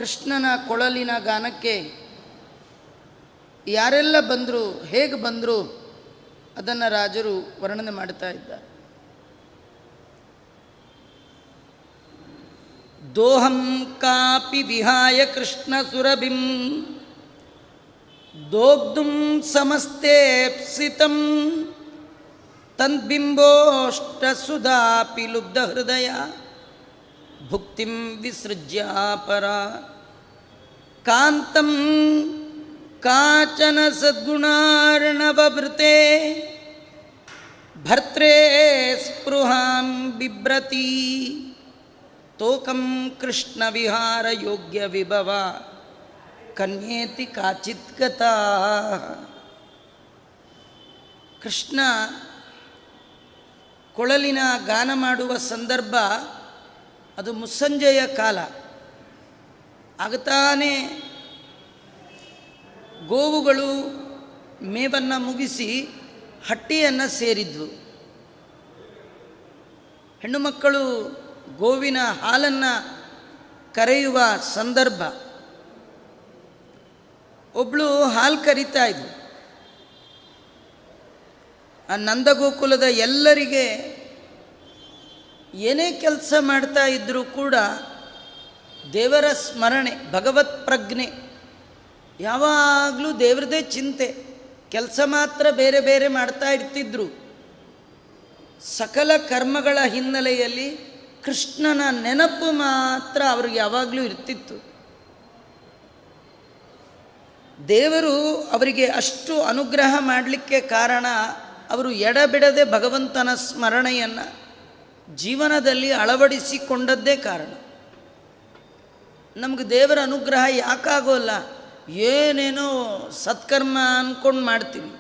ಕೃಷ್ಣನ ಕೊಳಲಿನ ಗಾನಕ್ಕೆ ಯಾರೆಲ್ಲ ಬಂದರು, ಹೇಗೆ ಬಂದರು ಅದನ್ನು ರಾಜರು ವರ್ಣನೆ ಮಾಡ್ತಾ ಇದ್ದಾರೆ. ದೋಹಂ ಕಾಪಿ ವಿಹಾಯ ಕೃಷ್ಣ ಸುರಭಿಂ ದೋಗ್ಧುಂ ಸಮಸ್ತೇಪ್ಸಿತಂ ತನ್ಬಿಂಬೋಷ್ಟ ಸುಧಾಪಿ ಲುಬ್ಧ ಹೃದಯ ಭುಕ್ತಿಂ ವಿಸೃಜ್ಯಾಪರ ಕಾಂತಂ ಕಾಚನ ಸದ್ಗುಣಾರ್ಣವಭೃತೆ ಭರ್ತ್ರೇ ಸ್ಪೃಹಾಂ ಬಿಭ್ರತಿ ತೋಕಂ ಕೃಷ್ಣ ವಿಹಾರ ಯೋಗ್ಯ ವಿಭವ ಕನ್ಯೇತಿ ಕಾಚಿತ್ ಗತಾ. ಕೃಷ್ಣ ಕೊಳಲಿನ ಗಾನ ಮಾಡುವ ಸಂದರ್ಭ ಅದು ಮುಸ್ಸಂಜೆಯ ಕಾಲ. ಆಗತಾನೆ ಗೋವುಗಳು ಮೇವನ್ನು ಮುಗಿಸಿ ಹಟ್ಟಿಯನ್ನು ಸೇರಿದ್ವು. ಹೆಣ್ಣು ಮಕ್ಕಳು ಗೋವಿನ ಹಾಲನ್ನು ಕರೆಯುವ ಸಂದರ್ಭ. ಒಬ್ಬಳು ಹಾಲು ಕರಿತಾ ಇದ್ಲು. ಆ ನಂದಗೋಕುಲದ ಎಲ್ಲರಿಗೆ ಏನೇ ಕೆಲಸ ಮಾಡ್ತಾ ಇದ್ದರೂ ಕೂಡ ದೇವರ ಸ್ಮರಣೆ, ಭಗವತ್ ಪ್ರಜ್ಞೆ, ಯಾವಾಗಲೂ ದೇವರದೇ ಚಿಂತೆ. ಕೆಲಸ ಮಾತ್ರ ಬೇರೆ ಬೇರೆ ಮಾಡ್ತಾ ಇರ್ತಿದ್ರು. ಸಕಲ ಕರ್ಮಗಳ ಹಿನ್ನೆಲೆಯಲ್ಲಿ ಕೃಷ್ಣನ ನೆನಪು ಮಾತ್ರ ಅವ್ರಿಗೆ ಯಾವಾಗಲೂ ಇರ್ತಿತ್ತು. ದೇವರು ಅವರಿಗೆ ಅಷ್ಟು ಅನುಗ್ರಹ ಮಾಡಲಿಕ್ಕೆ ಕಾರಣ ಅವರು ಎಡಬಿಡದೆ ಭಗವಂತನ ಸ್ಮರಣೆಯನ್ನು ಜೀವನದಲ್ಲಿ ಅಳವಡಿಸಿಕೊಂಡದ್ದೇ ಕಾರಣ. ನಮಗೆ ದೇವರ ಅನುಗ್ರಹ ಯಾಕಾಗೋಲ್ಲ? ಏನೇನೋ ಸತ್ಕರ್ಮ ಅಂದ್ಕೊಂಡು ಮಾಡ್ತೀವಿ.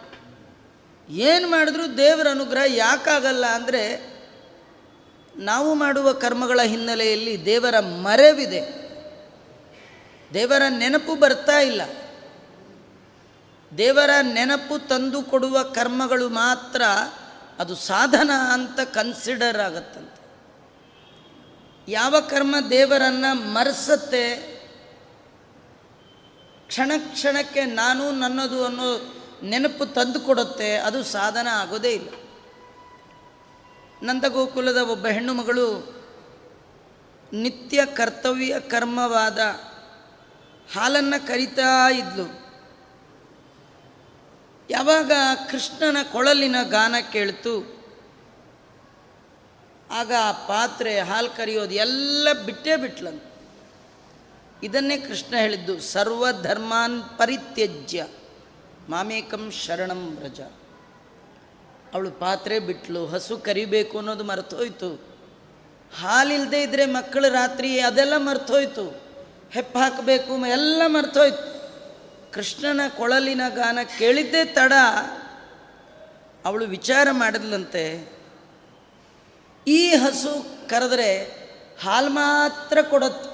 ಏನು ಮಾಡಿದ್ರೂ ದೇವರ ಅನುಗ್ರಹ ಯಾಕಾಗಲ್ಲ ಅಂದರೆ ನಾವು ಮಾಡುವ ಕರ್ಮಗಳ ಹಿನ್ನೆಲೆಯಲ್ಲಿ ದೇವರ ಮರೆವಿದೆ. ದೇವರ ನೆನಪು ಬರ್ತಾ ಇಲ್ಲ. ದೇವರ ನೆನಪು ತಂದು ಕೊಡುವ ಕರ್ಮಗಳು ಮಾತ್ರ ಅದು ಸಾಧನ ಅಂತ ಕನ್ಸಿಡರ್ ಆಗತ್ತಂತೆ. ಯಾವ ಕರ್ಮ ದೇವರನ್ನು ಮರೆಸತ್ತೆ, ಕ್ಷಣ ಕ್ಷಣಕ್ಕೆ ನಾನು ನನ್ನದು ಅನ್ನೋ ನೆನಪು ತಂದು ಕೊಡುತ್ತೆ, ಅದು ಸಾಧನ ಆಗೋದೇ ಇಲ್ಲ. ನಂದಗೋಕುಲದ ಒಬ್ಬ ಹೆಣ್ಣು ಮಗಳು ನಿತ್ಯ ಕರ್ತವ್ಯ ಕರ್ಮವಾದ ಹಾಲನ್ನು ಕರಿತಾ ಇದ್ಲು. ಯಾವಾಗ ಕೃಷ್ಣನ ಕೊಳಲಿನ ಗಾನ ಕೇಳ್ತು, ಆಗ ಆ ಪಾತ್ರೆ ಹಾಲು ಕರಿಯೋದು ಎಲ್ಲ ಬಿಟ್ಟೇ ಬಿಟ್ಲಂತ. ಇದನ್ನೇ ಕೃಷ್ಣ ಹೇಳಿದ್ದು, ಸರ್ವಧರ್ಮಾನ್ ಪರಿತ್ಯಜ್ಯ ಮಾಮೇಕಂ ಶರಣಂ ವ್ರಜ. ಅವಳು ಪಾತ್ರೆ ಬಿಟ್ಲು, ಹಸು ಕರಿಬೇಕು ಅನ್ನೋದು ಮರ್ತೋಯ್ತು. ಹಾಲಿಲ್ಲದೆ ಇದ್ದರೆ ಮಕ್ಕಳು ರಾತ್ರಿ ಅದೆಲ್ಲ ಮರ್ತೋಯ್ತು, ಹೆಪ್ಪು ಹಾಕಬೇಕು ಎಲ್ಲ ಮರ್ತೋಯ್ತು. ಕೃಷ್ಣನ ಕೊಳಲಿನ ಗಾನ ಕೇಳಿದ್ದೇ ತಡ ಅವಳು ವಿಚಾರ ಮಾಡಿದ್ಲಂತೆ, ಈ ಹಸು ಕರೆದ್ರೆ ಹಾಲು ಮಾತ್ರ ಕೊಡುತ್ತೆ,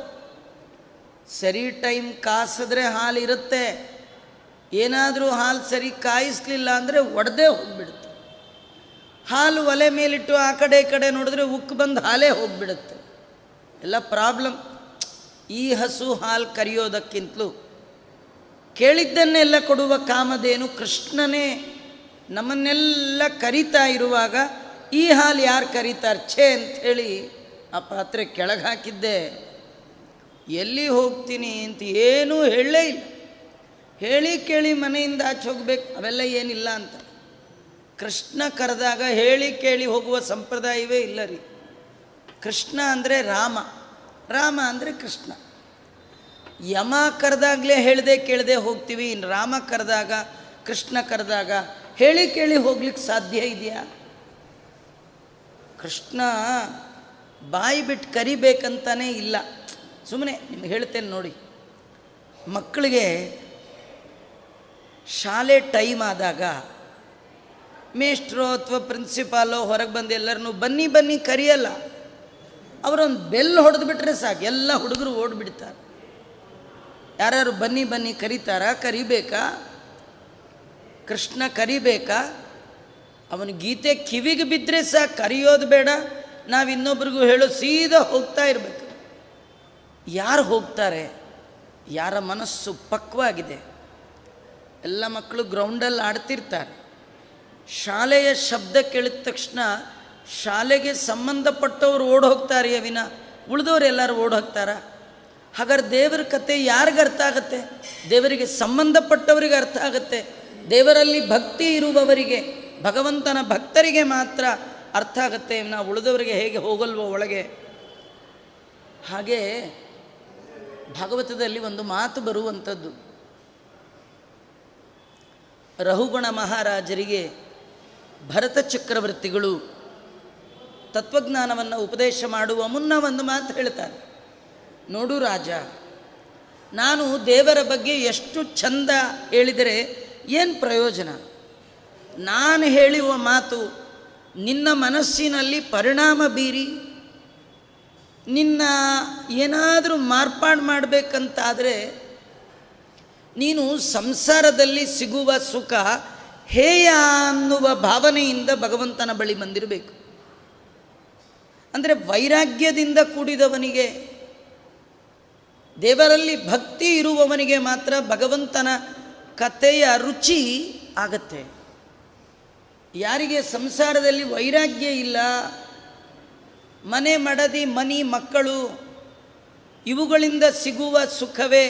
ಸರಿ ಟೈಮ್ ಕಾಸಿದ್ರೆ ಹಾಲು ಇರುತ್ತೆ, ಏನಾದರೂ ಹಾಲು ಸರಿ ಕಾಯಿಸ್ಲಿಲ್ಲ ಅಂದರೆ ಒಡೆದೇ ಹೋಗಿಬಿಡುತ್ತೆ. ಹಾಲು ಒಲೆ ಮೇಲಿಟ್ಟು ಆ ಕಡೆ ಈ ಕಡೆ ನೋಡಿದ್ರೆ ಉಕ್ಕು ಬಂದು ಹಾಲೇ ಹೋಗಿಬಿಡುತ್ತೆ. ಎಲ್ಲ ಪ್ರಾಬ್ಲಮ್. ಈ ಹಸು ಹಾಲು ಕರಿಯೋದಕ್ಕಿಂತಲೂ ಕೇಳಿದ್ದನ್ನೆಲ್ಲ ಕೊಡುವ ಕಾಮಧೇನು ಕೃಷ್ಣನೇ ನಮ್ಮನ್ನೆಲ್ಲ ಕರಿತಾ ಇರುವಾಗ ಈ ಹಾಲು ಯಾರು ಕರೀತಾರೆ ಛೇ ಅಂಥೇಳಿ ಆ ಪಾತ್ರೆ ಕೆಳಗೆ ಹಾಕಿದ್ದೆ. ಎಲ್ಲಿ ಹೋಗ್ತೀನಿ ಅಂತ ಏನೂ ಹೇಳಲೇ ಇಲ್ಲ. ಹೇಳಿ ಕೇಳಿ ಮನೆಯಿಂದ ಆಚೆ ಹೋಗ್ಬೇಕು ಅವೆಲ್ಲ ಏನಿಲ್ಲ ಅಂತ. ಕೃಷ್ಣ ಕರೆದಾಗ ಹೇಳಿ ಕೇಳಿ ಹೋಗುವ ಸಂಪ್ರದಾಯವೇ ಇಲ್ಲ ರೀ. ಕೃಷ್ಣ ಅಂದರೆ ರಾಮ, ರಾಮ ಅಂದರೆ ಕೃಷ್ಣ. ಯಮ ಕರೆದಾಗಲೇ ಹೇಳದೆ ಕೇಳದೆ ಹೋಗ್ತೀವಿ, ಇನ್ನು ರಾಮ ಕರೆದಾಗ, ಕೃಷ್ಣ ಕರೆದಾಗ ಹೇಳಿ ಕೇಳಿ ಹೋಗ್ಲಿಕ್ಕೆ ಸಾಧ್ಯ ಇದೆಯಾ? ಕೃಷ್ಣ ಬಾಯಿ ಬಿಟ್ಟು ಕರಿಬೇಕಂತಾನೇ ಇಲ್ಲ. ಸುಮ್ಮನೆ ನಿಮ್ಗೆ ಹೇಳ್ತೇನೆ ನೋಡಿ, ಮಕ್ಕಳಿಗೆ ಶಾಲೆ ಟೈಮ್ ಆದಾಗ ಮೇಷ್ಟ್ರೋ ಅಥವಾ ಪ್ರಿನ್ಸಿಪಾಲೋ ಹೊರಗೆ ಬಂದು ಎಲ್ಲರನ್ನೂ ಬನ್ನಿ ಬನ್ನಿ ಕರಿಯಲ್ಲ. ಅವರೊಂದು ಬೆಲ್ ಹೊಡೆದು ಬಿಟ್ರೆ ಸಾಕು, ಎಲ್ಲ ಹುಡುಗರು ಓಡಿಬಿಡ್ತಾರೆ. ಯಾರ್ಯಾರು ಬನ್ನಿ ಬನ್ನಿ ಕರೀತಾರ? ಕರಿಬೇಕಾ? ಕೃಷ್ಣ ಕರಿಬೇಕಾ? ಅವನು ಗೀತೆ ಕಿವಿಗೆ ಬಿದ್ದರೆ ಸಾಕು, ಕರೆಯೋದು ಬೇಡ. ನಾವು ಇನ್ನೊಬ್ರಿಗೂ ಹೇಳೋ ಸೀದಾ ಹೋಗ್ತಾ ಇರಬೇಕು. ಯಾರು ಹೋಗ್ತಾರೆ? ಯಾರ ಮನಸ್ಸು ಪಕ್ವಾಗಿದೆ, ಎಲ್ಲ ಮಕ್ಕಳು ಗ್ರೌಂಡಲ್ಲಿ ಆಡ್ತಿರ್ತಾರೆ, ಶಾಲೆಯ ಶಬ್ದ ಕೇಳಿದ ತಕ್ಷಣ ಶಾಲೆಗೆ ಸಂಬಂಧಪಟ್ಟವ್ರು ಓಡ್ ಹೋಗ್ತಾರೆ ವಿನ ಉಳಿದವ್ರು ಎಲ್ಲರೂ ಓಡ್ ಹೋಗ್ತಾರ? ಹಾಗಾದ್ರೆ ದೇವರ ಕತೆ ಯಾರಿಗೆ ಅರ್ಥ ಆಗುತ್ತೆ? ದೇವರಿಗೆ ಸಂಬಂಧಪಟ್ಟವರಿಗೆ ಅರ್ಥ ಆಗುತ್ತೆ. ದೇವರಲ್ಲಿ ಭಕ್ತಿ ಇರುವವರಿಗೆ, ಭಗವಂತನ ಭಕ್ತರಿಗೆ ಮಾತ್ರ ಅರ್ಥ ಆಗುತ್ತೆ. ನಾವು ಉಳಿದವರಿಗೆ ಹೇಗೆ ಹೋಗಲ್ವೋ ಒಳಗೆ. ಹಾಗೆ ಭಾಗವತದಲ್ಲಿ ಒಂದು ಮಾತು ಬರುವಂಥದ್ದು, ರಹುಗಣ ಮಹಾರಾಜರಿಗೆ ಭರತ ಚಕ್ರವರ್ತಿಗಳು ತತ್ವಜ್ಞಾನವನ್ನು ಉಪದೇಶ ಮಾಡುವ ಮುನ್ನ ಒಂದು ಮಾತು ಹೇಳ್ತಾರೆ. ನೋಡು ರಾಜ, ನಾನು ದೇವರ ಬಗ್ಗೆ ಎಷ್ಟು ಚಂದ ಹೇಳಿದರೆ ಏನು ಪ್ರಯೋಜನ? ನಾನು ಹೇಳುವ ಮಾತು ನಿನ್ನ ಮನಸ್ಸಿನಲ್ಲಿ ಪರಿಣಾಮ ಬೀರಿ ನಿನ್ನ ಏನಾದರೂ ಮಾರ್ಪಾಡು ಮಾಡಬೇಕಂತಾದರೆ ನೀನು ಸಂಸಾರದಲ್ಲಿ ಸಿಗುವ ಸುಖ ಹೇಯ ಅನ್ನುವ ಭಾವನೆಯಿಂದ ಭಗವಂತನ ಬಳಿ ಬಂದಿರಬೇಕು. ಅಂದರೆ ವೈರಾಗ್ಯದಿಂದ ಕೂಡಿದವನಿಗೆ, ದೇವರಲ್ಲಿ ಭಕ್ತಿ ಇರುವವನಿಗೆ ಮಾತ್ರ ಭಗವಂತನ ಕಥೆಯ ರುಚಿ ಆಗತ್ತೆ. ಯಾರಿಗೆ ಸಂಸಾರದಲ್ಲಿ ವೈರಾಗ್ಯ ಇಲ್ಲ, ಮನೆ ಮಡದಿ ಮನಿ ಮಕ್ಕಳು ಇವುಗಳಿಂದ ಸಿಗುವ ಸುಖವೇ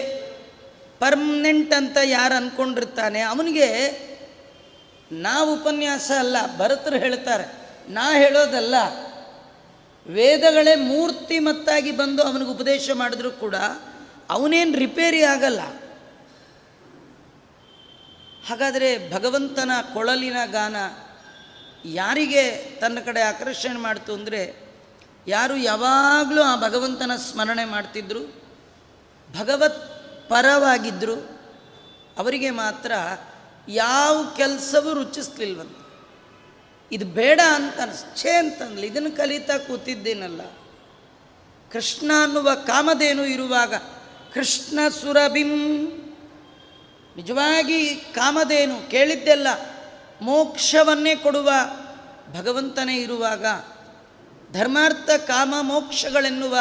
ಪರ್ಮನೆಂಟ್ ಅಂತ ಯಾರು ಅಂದ್ಕೊಂಡಿರ್ತಾನೆ ಅವನಿಗೆ ನಾವು ಉಪನ್ಯಾಸ ಅಲ್ಲ, ಭರತರು ಹೇಳ್ತಾರೆ, ನಾ ಹೇಳೋದಲ್ಲ, ವೇದಗಳೇ ಮೂರ್ತಿಮತ್ತಾಗಿ ಬಂದು ಅವನಿಗೆ ಉಪದೇಶ ಮಾಡಿದ್ರೂ ಕೂಡ ಅವನೇನು ರಿಪೇರಿ ಆಗಲ್ಲ. ಹಾಗಾದರೆ ಭಗವಂತನ ಕೊಳಲಿನ ಗಾನ ಯಾರಿಗೆ ತನ್ನ ಕಡೆ ಆಕರ್ಷಣೆ ಮಾಡ್ತು ಅಂದರೆ, ಯಾರು ಯಾವಾಗಲೂ ಆ ಭಗವಂತನ ಸ್ಮರಣೆ ಮಾಡ್ತಿದ್ರು, ಭಗವತ್ ಪರವಾಗಿದ್ದರು, ಅವರಿಗೆ ಮಾತ್ರ ಯಾವ ಕೆಲಸವೂ ರುಚಿಸ್ಲಿಲ್ವಂತ. ಇದು ಬೇಡ ಅಂತ ಛೇ ಅಂತಂದ್ಲಿ, ಇದನ್ನು ಕಲಿತಾ ಕೂತಿದ್ದೇನಲ್ಲ. ಕೃಷ್ಣ ಅನ್ನುವ ಕಾಮಧೇನು ಇರುವಾಗ, ಕೃಷ್ಣ ಸುರಭಿಂ, ನಿಜವಾಗಿ ಕಾಮಧೇನು ಕೇಳಿದ್ದೆಲ್ಲ ಮೋಕ್ಷವನ್ನೇ ಕೊಡುವ ಭಗವಂತನೇ ಇರುವಾಗ, ಧರ್ಮಾರ್ಥ ಕಾಮ ಮೋಕ್ಷಗಳೆನ್ನುವ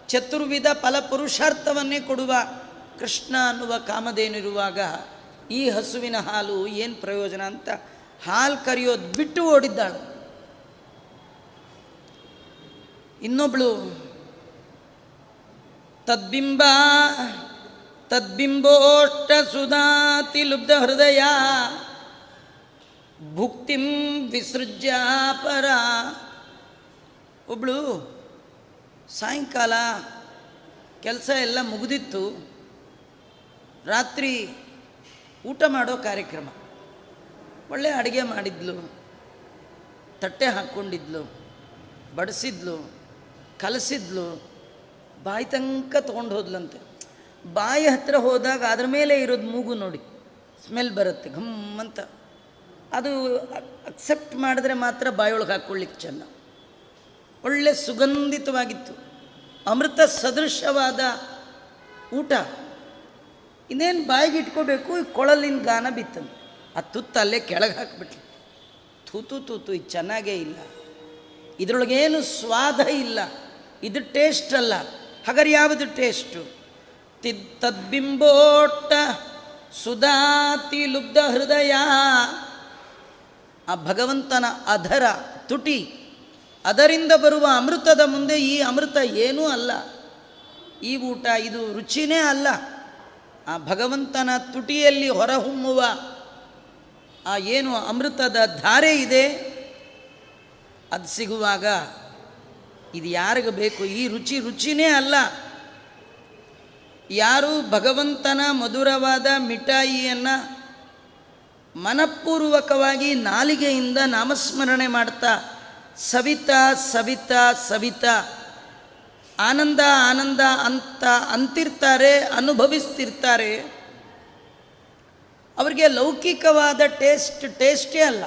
ಚತುರ್ವಿಧ ಫಲಪುರುಷಾರ್ಥವನ್ನೇ ಕೊಡುವ ಕೃಷ್ಣ ಅನ್ನುವ ಕಾಮಧೇನಿರುವಾಗ ಈ ಹಸುವಿನ ಹಾಲು ಏನು ಪ್ರಯೋಜನ ಅಂತ ಹಾಲು ಕರೆಯೋದು ಬಿಟ್ಟು ಓಡಿದ್ದಾಳು. ಇನ್ನೊಬ್ಳು ತದ್ಬಿಂಬೋಷ್ಟ ಸುಧಾತಿ ಲುಬ್ಧ ಹೃದಯ ಭುಕ್ತಿಂ ವಿಸೃಜ್ಯ ಪರ. ಒಬ್ಬಳು ಸಾಯಂಕಾಲ ಕೆಲಸ ಎಲ್ಲ ಮುಗಿದಿತ್ತು, ರಾತ್ರಿ ಊಟ ಮಾಡೋ ಕಾರ್ಯಕ್ರಮ, ಒಳ್ಳೆ ಅಡುಗೆ ಮಾಡಿದ್ಲು, ತಟ್ಟೆ ಹಾಕ್ಕೊಂಡಿದ್ಲು, ಬಡಿಸಿದ್ಲು, ಕಲಸಿದ್ಲು, ಬಾಯಿ ತನಕ ತೊಗೊಂಡು ಹೋದ್ಲಂತೆ. ಬಾಯಿ ಹತ್ತಿರ ಹೋದಾಗ ಅದ್ರ ಮೇಲೆ ಇರೋದು ಮೂಗು ನೋಡಿ ಸ್ಮೆಲ್ ಬರುತ್ತೆ ಘಮ್ಮಂತ. ಅದು ಅಕ್ಸೆಪ್ಟ್ ಮಾಡಿದ್ರೆ ಮಾತ್ರ ಬಾಯೊಳಗೆ ಹಾಕ್ಕೊಳ್ಳಿಕ್ಕೆ ಚೆನ್ನ. ಒಳ್ಳೆ ಸುಗಂಧಿತವಾಗಿತ್ತು, ಅಮೃತ ಸದೃಶವಾದ ಊಟ. ಇನ್ನೇನು ಬಾಯಿಗೆ ಇಟ್ಕೋಬೇಕು, ಕೊಳಲಿನ ಗಾನ ಬಿತ್ತಂದು. ಆ ತುತ್ತು ಅಲ್ಲೇ ಕೆಳಗೆ ಹಾಕಿಬಿಟ್ಲು. ತೂತು ತೂತು, ಇದು ಚೆನ್ನಾಗೇ ಇಲ್ಲ, ಇದರೊಳಗೇನು ಸ್ವಾದ ಇಲ್ಲ, ಇದು ಟೇಸ್ಟ್ ಅಲ್ಲ. ಹಾಗಾದ್ರೆ ಯಾವುದು ಟೇಸ್ಟು? ತದ್ಬಿಂಬೋಟ್ಟ ಸುಧಾತಿ ಲುಬ್ಧ ಹೃದಯ. ಆ ಭಗವಂತನ ಅಧರ ತುಟಿ, ಅದರಿಂದ ಬರುವ ಅಮೃತದ ಮುಂದೆ ಈ ಅಮೃತ ಏನೂ ಅಲ್ಲ. ಈ ಊಟ ಇದು ರುಚಿನೇ ಅಲ್ಲ. ಆ ಭಗವಂತನ ತುಟಿಯಲ್ಲಿ ಹೊರಹೊಮ್ಮುವ ಆ ಏನು ಅಮೃತದ ಧಾರೆ ಇದೆ, ಅದು ಸಿಗುವಾಗ ಇದು ಯಾರಿಗೆ ಬೇಕು? ಈ ರುಚಿನೇ ಅಲ್ಲ. ಯಾರು ಭಗವಂತನ ಮಧುರವಾದ ಮಿಠಾಯಿಯನ್ನು ಮನಪೂರ್ವಕವಾಗಿ ನಾಲಿಗೆಯಿಂದ ನಾಮಸ್ಮರಣೆ ಮಾಡ್ತಾ ಸವಿತಾ ಸವಿತಾ ಸವಿತಾ ಆನಂದ ಆನಂದ ಅಂತ ಅಂತಿರ್ತಾರೆ, ಅನುಭವಿಸ್ತಿರ್ತಾರೆ, ಅವರಿಗೆ ಲೌಕಿಕವಾದ ಟೇಸ್ಟೇ ಅಲ್ಲ.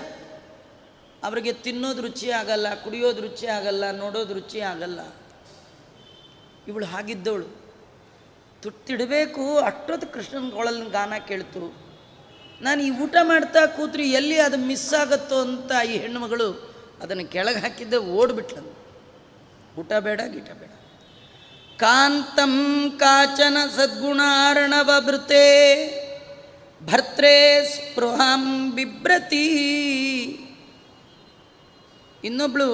ಅವರಿಗೆ ತಿನ್ನೋದು ರುಚಿ ಆಗಲ್ಲ, ಕುಡಿಯೋದು ರುಚಿ ಆಗಲ್ಲ, ನೋಡೋದು ರುಚಿ ಆಗಲ್ಲ. ಇವಳು ಹಾಗಿದ್ದವಳು. ತುಟ್ಟಿಡಬೇಕು ಅಷ್ಟೊತ್ತು ಕೃಷ್ಣನ ಕೊಳಲಿನ ಗಾನ ಕೇಳ್ತು. ನಾನು ಈ ಊಟ ಮಾಡ್ತಾ ಕೂತ್ರಿ ಎಲ್ಲಿ ಅದು ಮಿಸ್ ಆಗುತ್ತೋ ಅಂತ ಈ ಹೆಣ್ಣುಮಗಳು ಅದನ್ನು ಕೆಳಗೆ ಹಾಕಿದ್ದೆ, ಓಡ್ಬಿಟ್ಲಂದು. ಊಟ ಬೇಡ ಗೀಟ ಬೇಡ. ಕಾಂತಂ ಕಾಚನ ಸದ್ಗುಣಾರ್ಣವಭೃತೆ ಭರ್ತ್ರೇ ಸ್ಪೃಹಾಂ ಬಿಭ್ರತಿ. ಇನ್ನೊಬ್ಳು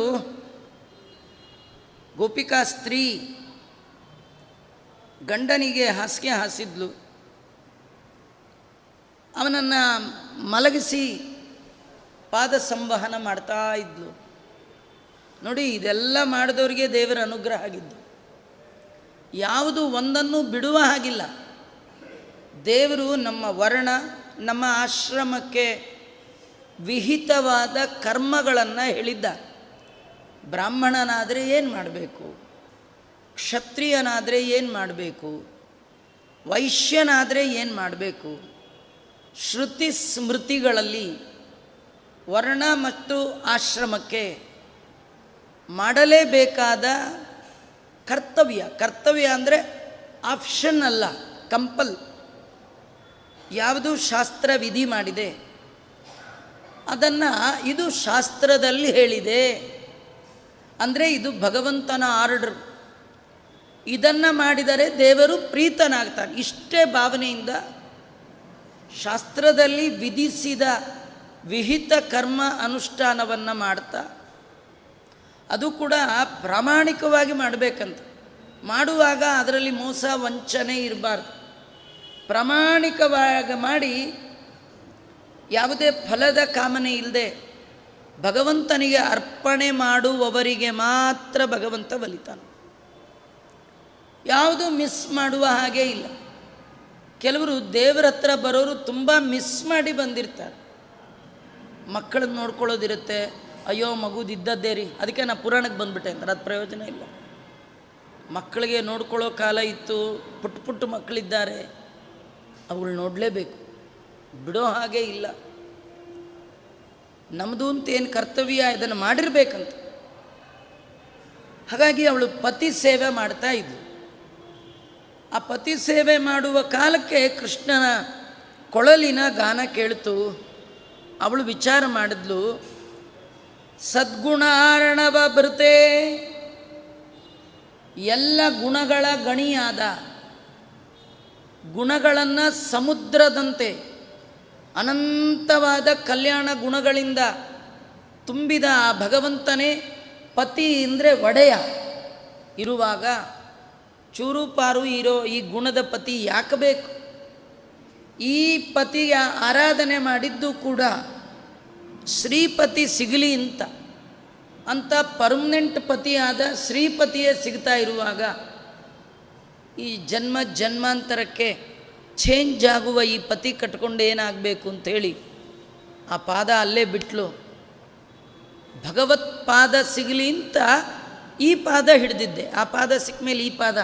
ಗೋಪಿಕಾ ಸ್ತ್ರೀ ಗಂಡನಿಗೆ ಹಾಸಿಗೆ ಹಾಸಿದ್ಲು. ಅವನನ್ನು ಮಲಗಿಸಿ ಪಾದ ಸಂವಹನ ಮಾಡ್ತಾ ಇದ್ಲು. ನೋಡಿ, ಇದೆಲ್ಲ ಮಾಡಿದವರಿಗೆ ದೇವರ ಅನುಗ್ರಹ ಆಗಿದ್ದು. ಯಾವುದು ಒಂದನ್ನು ಬಿಡುವ ಹಾಗಿಲ್ಲ. ದೇವರು ನಮ್ಮ ವರ್ಣ, ನಮ್ಮ ಆಶ್ರಮಕ್ಕೆ ವಿಹಿತವಾದ ಕರ್ಮಗಳನ್ನು ಹೇಳಿದ್ದ. ಬ್ರಾಹ್ಮಣನಾದರೆ ಏನು ಮಾಡಬೇಕು, ಕ್ಷತ್ರಿಯನಾದರೆ ಏನು ಮಾಡಬೇಕು, ವೈಶ್ಯನಾದರೆ ಏನು ಮಾಡಬೇಕು. ಶ್ರುತಿ ಸ್ಮೃತಿಗಳಲ್ಲಿ ವರ್ಣ ಮತ್ತು ಆಶ್ರಮಕ್ಕೆ ಮಾಡಲೇಬೇಕಾದ ಕರ್ತವ್ಯ ಅಂದರೆ ಆಪ್ಷನ್ ಅಲ್ಲ, ಕಂಪಲ್. ಯಾವುದು ಶಾಸ್ತ್ರ ವಿಧಿ ಮಾಡಿದೆ ಅದನ್ನು ಇದು ಶಾಸ್ತ್ರದಲ್ಲಿ ಹೇಳಿದೆ ಅಂದರೆ ಇದು ಭಗವಂತನ ಆರ್ಡರ್. ಇದನ್ನು ಮಾಡಿದರೆ ದೇವರು ಪ್ರೀತನಾಗ್ತಾನೆ. ಇಷ್ಟೇ ಭಾವನೆಯಿಂದ ಶಾಸ್ತ್ರದಲ್ಲಿ ವಿಧಿಸಿದ ವಿಹಿತ ಕರ್ಮ ಅನುಷ್ಠಾನವನ್ನು ಮಾಡ್ತಾ, ಅದು ಕೂಡ ಪ್ರಾಮಾಣಿಕವಾಗಿ ಮಾಡಬೇಕಂತ. ಮಾಡುವಾಗ ಅದರಲ್ಲಿ ಮೋಸ ವಂಚನೆ ಇರಬಾರ್ದು. ಪ್ರಾಮಾಣಿಕವಾಗಿ ಮಾಡಿ ಯಾವುದೇ ಫಲದ ಕಾಮನೆ ಇಲ್ಲದೆ ಭಗವಂತನಿಗೆ ಅರ್ಪಣೆ ಮಾಡುವವರಿಗೆ ಮಾತ್ರ ಭಗವಂತ ಒಲಿತಾನೆ. ಯಾವುದು ಮಿಸ್ ಮಾಡುವ ಹಾಗೆ ಇಲ್ಲ. ಕೆಲವರು ದೇವರ ಹತ್ರ ಬರೋರು ತುಂಬ ಮಿಸ್ ಮಾಡಿ ಬಂದಿರ್ತಾರೆ. ಮಕ್ಕಳನ್ನ ನೋಡ್ಕೊಳ್ಳೋದಿರುತ್ತೆ, ಅಯ್ಯೋ ಮಗುದಿದ್ದದ್ದೇ ರೀ, ಅದಕ್ಕೆ ನಾನು ಪುರಾಣಕ್ಕೆ ಬಂದುಬಿಟ್ಟೆ ಅಂತಾರೆ. ಅದು ಪ್ರಯೋಜನ ಇಲ್ಲ. ಮಕ್ಕಳಿಗೆ ನೋಡ್ಕೊಳ್ಳೋ ಕಾಲ ಇತ್ತು, ಪುಟ್ಟ ಮಕ್ಕಳಿದ್ದಾರೆ, ಅವಳು ನೋಡಲೇಬೇಕು, ಬಿಡೋ ಹಾಗೆ ಇಲ್ಲ. ನಮ್ಮದು ಅಂತ ಏನು ಕರ್ತವ್ಯ ಇದನ್ನು ಮಾಡಿರಬೇಕಂತ. ಹಾಗಾಗಿ ಅವಳು ಪತಿ ಸೇವೆ ಮಾಡ್ತಾ ಇದ್ಳು. ಆ ಪತಿ ಸೇವೆ ಮಾಡುವ ಕಾಲಕ್ಕೆ ಕೃಷ್ಣನ ಕೊಳಲಿನ ಗಾನ ಕೇಳಿತು. ಅವಳು ವಿಚಾರ ಮಾಡಿದ್ಲು, ಸದ್ಗುಣಾರ್ಣವ ಭೃತೆ, ಎಲ್ಲ ಗುಣಗಳ ಗಣಿಯಾದ, ಗುಣಗಳನ್ನು ಸಮುದ್ರದಂತೆ ಅನಂತವಾದ ಕಲ್ಯಾಣ ಗುಣಗಳಿಂದ ತುಂಬಿದ ಆ ಭಗವಂತನೇ ಪತಿ ಅಂದರೆ ಒಡೆಯ ಇರುವಾಗ ಚೂರು ಪಾರು ಇರೋ ಈ ಗುಣದ ಪತಿ ಯಾಕೆ ಬೇಕು? ಈ ಪತಿಯ ಆರಾಧನೆ ಮಾಡಿದ್ದು ಕೂಡ ಶ್ರೀಪತಿ ಸಿಗಲಿ ಅಂತ ಪರ್ಮನೆಂಟ್ ಪತಿಯಾದ ಶ್ರೀಪತಿಯೇ ಸಿಗ್ತಾ ಇರುವಾಗ ಈ ಜನ್ಮಾಂತರಕ್ಕೆ ಚೇಂಜ್ ಆಗುವ ಈ ಪತಿ ಕಟ್ಕೊಂಡು ಏನಾಗಬೇಕು ಅಂಥೇಳಿ ಆ ಪಾದ ಅಲ್ಲೇ ಬಿಟ್ಲು. ಭಗವತ್ ಪಾದ ಸಿಗಲಿ ಅಂತ ಈ ಪಾದ ಹಿಡಿದಿದ್ದೆ. ಆ ಪಾದ ಸಿಕ್ಕ ಮೇಲೆ ಈ ಪಾದ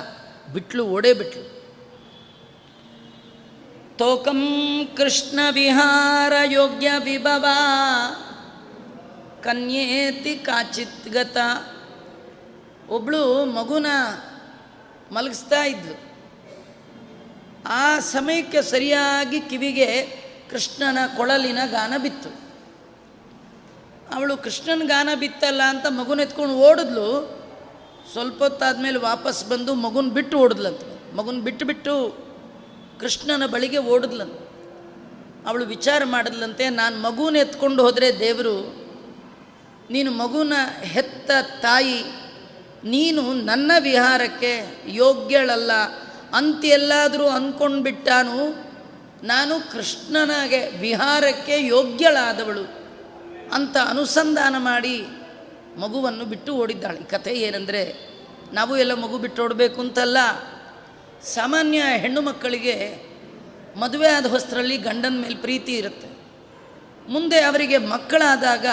ಬಿಟ್ಲು, ಓಡೇ ಬಿಟ್ಲು. ತೋಕಂ ಕೃಷ್ಣ ವಿಹಾರ ಯೋಗ್ಯ ವಿಭವ ಕನ್ಯೇತಿ ಕಾಚಿತ್ ಗತ. ಒಬ್ಬಳು ಮಗುನ ಮಲಗಿಸ್ತಾ ಇದ್ಲು. ಆ ಸಮಯಕ್ಕೆ ಸರಿಯಾಗಿ ಕಿವಿಗೆ ಕೃಷ್ಣನ ಕೊಳಲಿನ ಗಾನ ಬಿತ್ತು. ಅವಳು ಕೃಷ್ಣನ ಗಾನ ಬಿತ್ತಲ್ಲ ಅಂತ ಮಗುನ ಎತ್ಕೊಂಡು ಓಡಿದ್ಲು. ಸ್ವಲ್ಪ ಹೊತ್ತಾದ್ಮೇಲೆ ವಾಪಸ್ ಬಂದು ಮಗುನ ಬಿಟ್ಟು ಓಡಿದ್ಲಂತ. ಮಗುನ ಬಿಟ್ಟು ಕೃಷ್ಣನ ಬಳಿಗೆ ಓಡಿದ್ಲಂತ. ಅವಳು ವಿಚಾರ ಮಾಡಿದ್ಲಂತೆ, ನಾನು ಮಗುನ ಎತ್ಕೊಂಡು ಹೋದರೆ ದೇವರು, ನೀನು ಮಗುನ ಹೆತ್ತ ತಾಯಿ, ನೀನು ನನ್ನ ವಿಹಾರಕ್ಕೆ ಯೋಗ್ಯಳಲ್ಲ ಅಂತೆಲ್ಲಾದರೂ ಅಂದ್ಕೊಂಡ್ಬಿಟ್ಟಾನು. ನಾನು ಕೃಷ್ಣನಿಗೆ ವಿಹಾರಕ್ಕೆ ಯೋಗ್ಯಳಾದವಳು ಅಂತ ಅನುಸಂಧಾನ ಮಾಡಿ ಮಗುವನ್ನು ಬಿಟ್ಟು ಓಡಿದ್ದಾಳೆ. ಈ ಕಥೆ ಏನಂದರೆ, ನಾವು ಎಲ್ಲ ಮಗು ಬಿಟ್ಟು ಓಡಬೇಕು ಅಂತಲ್ಲ. ಸಾಮಾನ್ಯ ಹೆಣ್ಣು ಮಕ್ಕಳಿಗೆ ಮದುವೆ ಆದ ಹೊಸರಲ್ಲಿ ಗಂಡನ ಮೇಲೆ ಪ್ರೀತಿ ಇರುತ್ತೆ. ಮುಂದೆ ಅವರಿಗೆ ಮಕ್ಕಳಾದಾಗ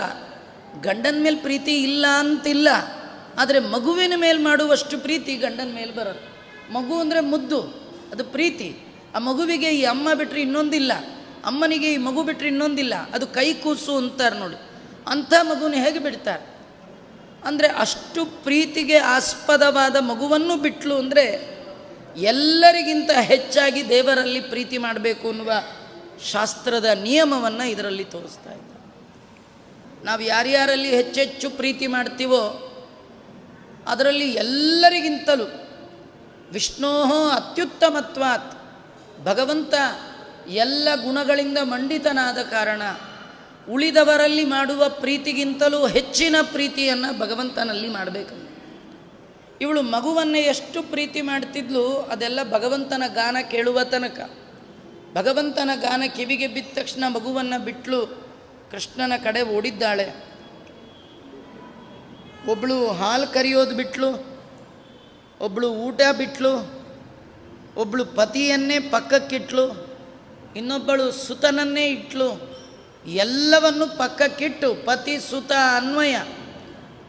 ಗಂಡನ ಮೇಲೆ ಪ್ರೀತಿ ಇಲ್ಲ ಅಂತಿಲ್ಲ, ಆದರೆ ಮಗುವಿನ ಮೇಲೆ ಮಾಡುವಷ್ಟು ಪ್ರೀತಿ ಗಂಡನ ಮೇಲೆ ಬರೋದು. ಮಗು ಅಂದರೆ ಮುದ್ದು, ಅದು ಪ್ರೀತಿ. ಆ ಮಗುವಿಗೆ ಈ ಅಮ್ಮ ಬಿಟ್ಟರೆ ಇನ್ನೊಂದಿಲ್ಲ, ಅಮ್ಮನಿಗೆ ಈ ಮಗು ಬಿಟ್ಟರೆ ಇನ್ನೊಂದಿಲ್ಲ. ಅದು ಕೈ ಕೂಸು ಅಂತಾರೆ ನೋಡಿ, ಅಂಥ ಮಗುನ ಹೇಗೆ ಬಿಡ್ತಾರೆ ಅಂದರೆ ಅಷ್ಟು ಪ್ರೀತಿಗೆ ಆಸ್ಪದವಾದ ಮಗುವನ್ನು ಬಿಟ್ಲು. ಅಂದರೆ ಎಲ್ಲರಿಗಿಂತ ಹೆಚ್ಚಾಗಿ ದೇವರಲ್ಲಿ ಪ್ರೀತಿ ಮಾಡಬೇಕು ಅನ್ನುವ ಶಾಸ್ತ್ರದ ನಿಯಮವನ್ನು ಇದರಲ್ಲಿ ತೋರಿಸ್ತಾ ಇದ್ದಾರೆ. ನಾವು ಯಾರ್ಯಾರಲ್ಲಿ ಹೆಚ್ಚೆಚ್ಚು ಪ್ರೀತಿ ಮಾಡ್ತೀವೋ ಅದರಲ್ಲಿ ಎಲ್ಲರಿಗಿಂತಲೂ ವಿಷ್ಣೋ ಅತ್ಯುತ್ತಮತ್ವಾತ್, ಭಗವಂತ ಎಲ್ಲ ಗುಣಗಳಿಂದ ಮಂಡಿತನಾದ ಕಾರಣ ಉಳಿದವರಲ್ಲಿ ಮಾಡುವ ಪ್ರೀತಿಗಿಂತಲೂ ಹೆಚ್ಚಿನ ಪ್ರೀತಿಯನ್ನು ಭಗವಂತನಲ್ಲಿ ಮಾಡಬೇಕು. ಇವಳು ಮಗುವನ್ನು ಎಷ್ಟು ಪ್ರೀತಿ ಮಾಡ್ತಿದ್ಲು ಅದೆಲ್ಲ ಭಗವಂತನ ಗಾನ ಕೇಳುವ ತನಕ. ಭಗವಂತನ ಗಾನ ಕಿವಿಗೆ ಬಿದ್ದ ತಕ್ಷಣ ಮಗುವನ್ನು ಬಿಟ್ಟಳು, ಕೃಷ್ಣನ ಕಡೆ ಓಡಿದ್ದಾಳೆ. ಒಬ್ಬಳು ಹಾಲು ಕರೆಯೋದು ಬಿಟ್ಲು, ಒಬ್ಬಳು ಊಟ ಬಿಟ್ಲು, ಒಬ್ಬಳು ಪತಿಯನ್ನೇ ಪಕ್ಕಕ್ಕಿಟ್ಲು, ಇನ್ನೊಬ್ಬಳು ಸುತನನ್ನೇ ಇಟ್ಲು. ಎಲ್ಲವನ್ನು ಪಕ್ಕಕ್ಕಿಟ್ಟು ಪತಿ ಸುತ ಅನ್ವಯ,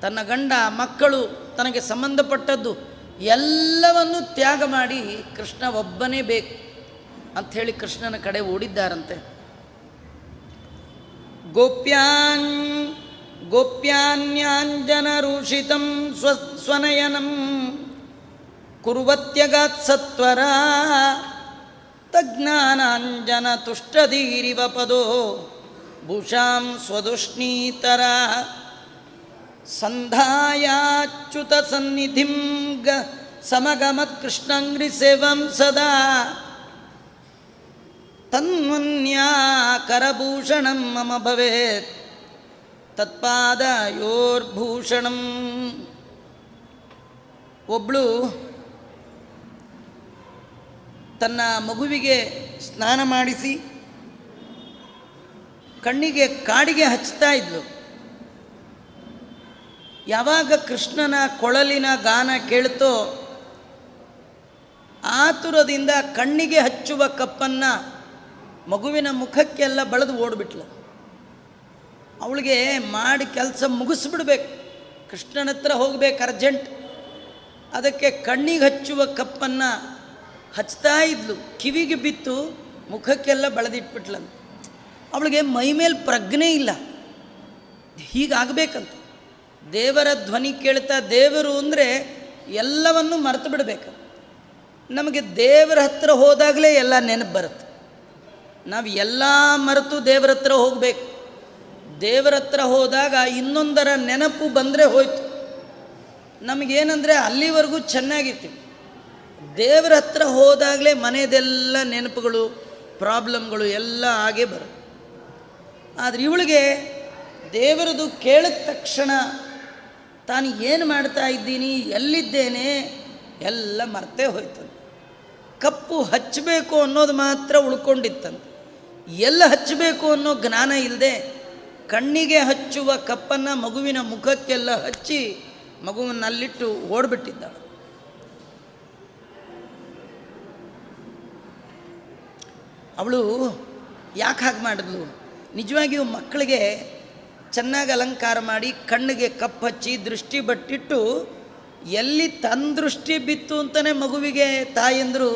ತನ್ನ ಗಂಡ ಮಕ್ಕಳು ತನಗೆ ಸಂಬಂಧಪಟ್ಟದ್ದು ಎಲ್ಲವನ್ನು ತ್ಯಾಗ ಮಾಡಿ ಕೃಷ್ಣ ಒಬ್ಬನೇ ಬೇಕು ಅಂಥೇಳಿ ಕೃಷ್ಣನ ಕಡೆ ಓಡಿದ್ದಾರಂತೆ. ಗೋಪ್ಯಾನ್ಯಾಂಜನರೂಷಿತಂ ಸ್ವನಯನಂ ಕುರ್ವತ್ಯಗಾತ್ ಸತ್ವರ ತಜ್ಞಾನಾಂಜನ ತುಷ್ಟಧೀರಿವ ಪದೋ ಭೂಷಾಂ ಸ್ವದುಷ್ಣೀತರ ಸಂಧಾಯಾಚ್ಯುತ ಸನ್ನಿಧಿಂ ಸಮಗಮತ್ ಕೃಷ್ಣಂಗ್ರಿ ಸೇವಂ ಸದಾ ತನ್ಮನ್ಯಾ ಕರಭೂಷಣಂ ಮಮ ಭವೇತ್ ತತ್ಪಾದಯೋರ್ಭೂಷಣಂ. ಒಬ್ಬಳು ತನ್ನ ಮಗುವಿಗೆ ಸ್ನಾನ ಮಾಡಿಸಿ ಕಣ್ಣಿಗೆ ಕಾಡಿಗೆ ಹಚ್ತಾ ಇದ್ಲು. ಯಾವಾಗ ಕೃಷ್ಣನ ಕೊಳಲಿನ ಗಾನ ಕೇಳ್ತೋ ಆತುರದಿಂದ ಕಣ್ಣಿಗೆ ಹಚ್ಚುವ ಕಪ್ಪನ್ನು ಮಗುವಿನ ಮುಖಕ್ಕೆಲ್ಲ ಬಳೆದು ಓಡಿಬಿಟ್ಲು. ಅವಳಿಗೆ ಮಾಡಿ ಕೆಲಸ ಮುಗಿಸ್ಬಿಡ್ಬೇಕು, ಕೃಷ್ಣನ ಹತ್ರ ಹೋಗ್ಬೇಕು ಅರ್ಜೆಂಟ್. ಅದಕ್ಕೆ ಕಣ್ಣಿಗೆ ಹಚ್ಚುವ ಕಪ್ಪನ್ನು ಹಚ್ತಾ ಇದ್ಲು, ಕಿವಿಗೆ ಬಿತ್ತು, ಮುಖಕ್ಕೆಲ್ಲ ಬಳೆದಿಟ್ಬಿಟ್ಲಂತ. ಅವಳಿಗೆ ಮೈಮೇಲೆ ಪ್ರಜ್ಞೆ ಇಲ್ಲ, ಹೀಗಾಗಬೇಕಂತ. ದೇವರ ಧ್ವನಿ ಕೇಳ್ತಾ ದೇವರು ಅಂದರೆ ಎಲ್ಲವನ್ನು ಮರೆತು ಬಿಡಬೇಕು. ನಮಗೆ ದೇವರ ಹತ್ರ ಹೋದಾಗಲೇ ಎಲ್ಲ ನೆನಪು ಬರುತ್ತೆ. ನಾವು ಎಲ್ಲ ಮರೆತು ದೇವರ ಹತ್ರ ಹೋಗಬೇಕು. ದೇವರ ಹತ್ರ ಹೋದಾಗ ಇನ್ನೊಂದರ ನೆನಪು ಬಂದರೆ ಹೋಯ್ತು. ನಮಗೇನೆಂದರೆ ಅಲ್ಲಿವರೆಗೂ ಚೆನ್ನಾಗಿರ್ತೀವಿ. ದೇವರ ಹತ್ರ ಹೋದಾಗಲೇ ಮನೆಯದೆಲ್ಲ ನೆನಪುಗಳು ಪ್ರಾಬ್ಲಮ್ಗಳು ಎಲ್ಲ ಹಾಗೇ ಬರುತ್ತೆ. ಆದರೆ ಇವಳಿಗೆ ದೇವರದು ಕೇಳಿದ ತಕ್ಷಣ ತಾನು ಏನು ಮಾಡ್ತಾ ಇದ್ದೀನಿ, ಎಲ್ಲಿದ್ದೇನೆ ಎಲ್ಲ ಮರ್ತೇ ಹೋಯ್ತಂತೆ. ಕಪ್ಪು ಹಚ್ಚಬೇಕು ಅನ್ನೋದು ಮಾತ್ರ ಉಳ್ಕೊಂಡಿತ್ತಂತೆ. ಎಲ್ಲ ಹಚ್ಚಬೇಕು ಅನ್ನೋ ಜ್ಞಾನ ಇಲ್ಲದೆ ಕಣ್ಣಿಗೆ ಹಚ್ಚುವ ಕಪ್ಪನ್ನು ಮಗುವಿನ ಮುಖಕ್ಕೆಲ್ಲ ಹಚ್ಚಿ ಮಗುವನ್ನಲ್ಲಿಟ್ಟು ಓಡಿಬಿಟ್ಟಿದ್ದಾಳೆ. ಅವಳು ಯಾಕೆ ಹಾಗೆ ಮಾಡಿದ್ಲು? ನಿಜವಾಗಿಯೂ ಮಕ್ಕಳಿಗೆ ಚೆನ್ನಾಗಿ ಅಲಂಕಾರ ಮಾಡಿ ಕಣ್ಣಿಗೆ ಕಪ್ಪು ಹಚ್ಚಿ ದೃಷ್ಟಿ ಬಟ್ಟಿಟ್ಟು ಎಲ್ಲಿ ತನ್ನ ದೃಷ್ಟಿ ಬಿತ್ತು ಅಂತಲೇ ಮಗುವಿಗೆ ತಾಯಂದರು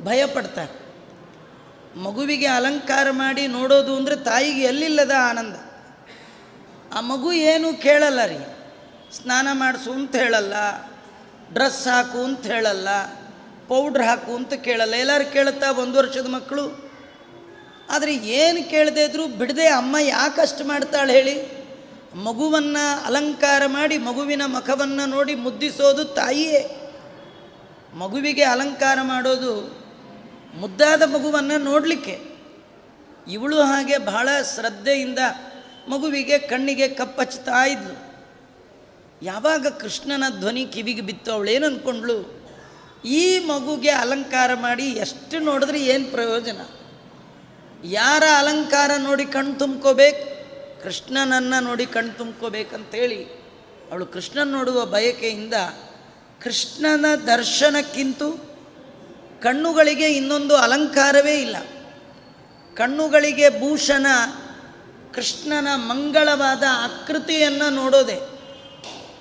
ಭಯಪಡ್ತಾರೆ. ಮಗುವಿಗೆ ಅಲಂಕಾರ ಮಾಡಿ ನೋಡೋದು ಅಂದರೆ ತಾಯಿಗೆ ಎಲ್ಲಿಲ್ಲದ ಆನಂದ. ಆ ಮಗು ಏನು ಕೇಳಲ್ಲ ರೀ, ಸ್ನಾನ ಮಾಡಿಸು ಅಂತ ಹೇಳಲ್ಲ, ಡ್ರೆಸ್ ಹಾಕು ಅಂತ ಹೇಳಲ್ಲ, ಪೌಡ್ರ್ ಹಾಕು ಅಂತ ಕೇಳಲ್ಲ. ಎಲ್ಲರೂ ಕೇಳುತ್ತಾ 1 ವರ್ಷದ ಮಕ್ಕಳು. ಆದರೆ ಏನು ಕೇಳದೇ ಇದ್ರೂ ಬಿಡದೆ ಅಮ್ಮ ಯಾಕೆ ಅಷ್ಟು ಮಾಡ್ತಾಳೆ ಹೇಳಿ? ಮಗುವನ್ನು ಅಲಂಕಾರ ಮಾಡಿ ಮಗುವಿನ ಮುಖವನ್ನು ನೋಡಿ ಮುದ್ದಿಸೋದು ತಾಯಿಯೇ. ಮಗುವಿಗೆ ಅಲಂಕಾರ ಮಾಡೋದು ಮುದ್ದಾದ ಮಗುವನ್ನು ನೋಡಲಿಕ್ಕೆ. ಇವಳು ಹಾಗೆ ಬಹಳ ಶ್ರದ್ಧೆಯಿಂದ ಮಗುವಿಗೆ ಕಣ್ಣಿಗೆ ಕಪ್ಪಚ್ಚುತ್ತಾ ಇದ್ಲು. ಯಾವಾಗ ಕೃಷ್ಣನ ಧ್ವನಿ ಕಿವಿಗೆ ಬಿತ್ತು ಅವಳೇನು ಅಂದ್ಕೊಂಡ್ಳು, ಈ ಮಗುಗೆ ಅಲಂಕಾರ ಮಾಡಿ ಎಷ್ಟು ನೋಡಿದ್ರೆ ಏನು ಪ್ರಯೋಜನ? ಯಾರ ಅಲಂಕಾರ ನೋಡಿ ಕಣ್ಣು ತುಂಬ್ಕೋಬೇಕು? ಕೃಷ್ಣನನ್ನು ನೋಡಿ ಕಣ್ಣು ತುಂಬ್ಕೋಬೇಕಂತೇಳಿ ಅವಳು ಕೃಷ್ಣನ ನೋಡುವ ಬಯಕೆಯಿಂದ ಕೃಷ್ಣನ ದರ್ಶನಕ್ಕಿಂತೂ ಕಣ್ಣುಗಳಿಗೆ ಇನ್ನೊಂದು ಅಲಂಕಾರವೇ ಇಲ್ಲ. ಕಣ್ಣುಗಳಿಗೆ ಭೂಷಣ ಕೃಷ್ಣನ ಮಂಗಳವಾದ ಆಕೃತಿಯನ್ನು ನೋಡೋದೆ.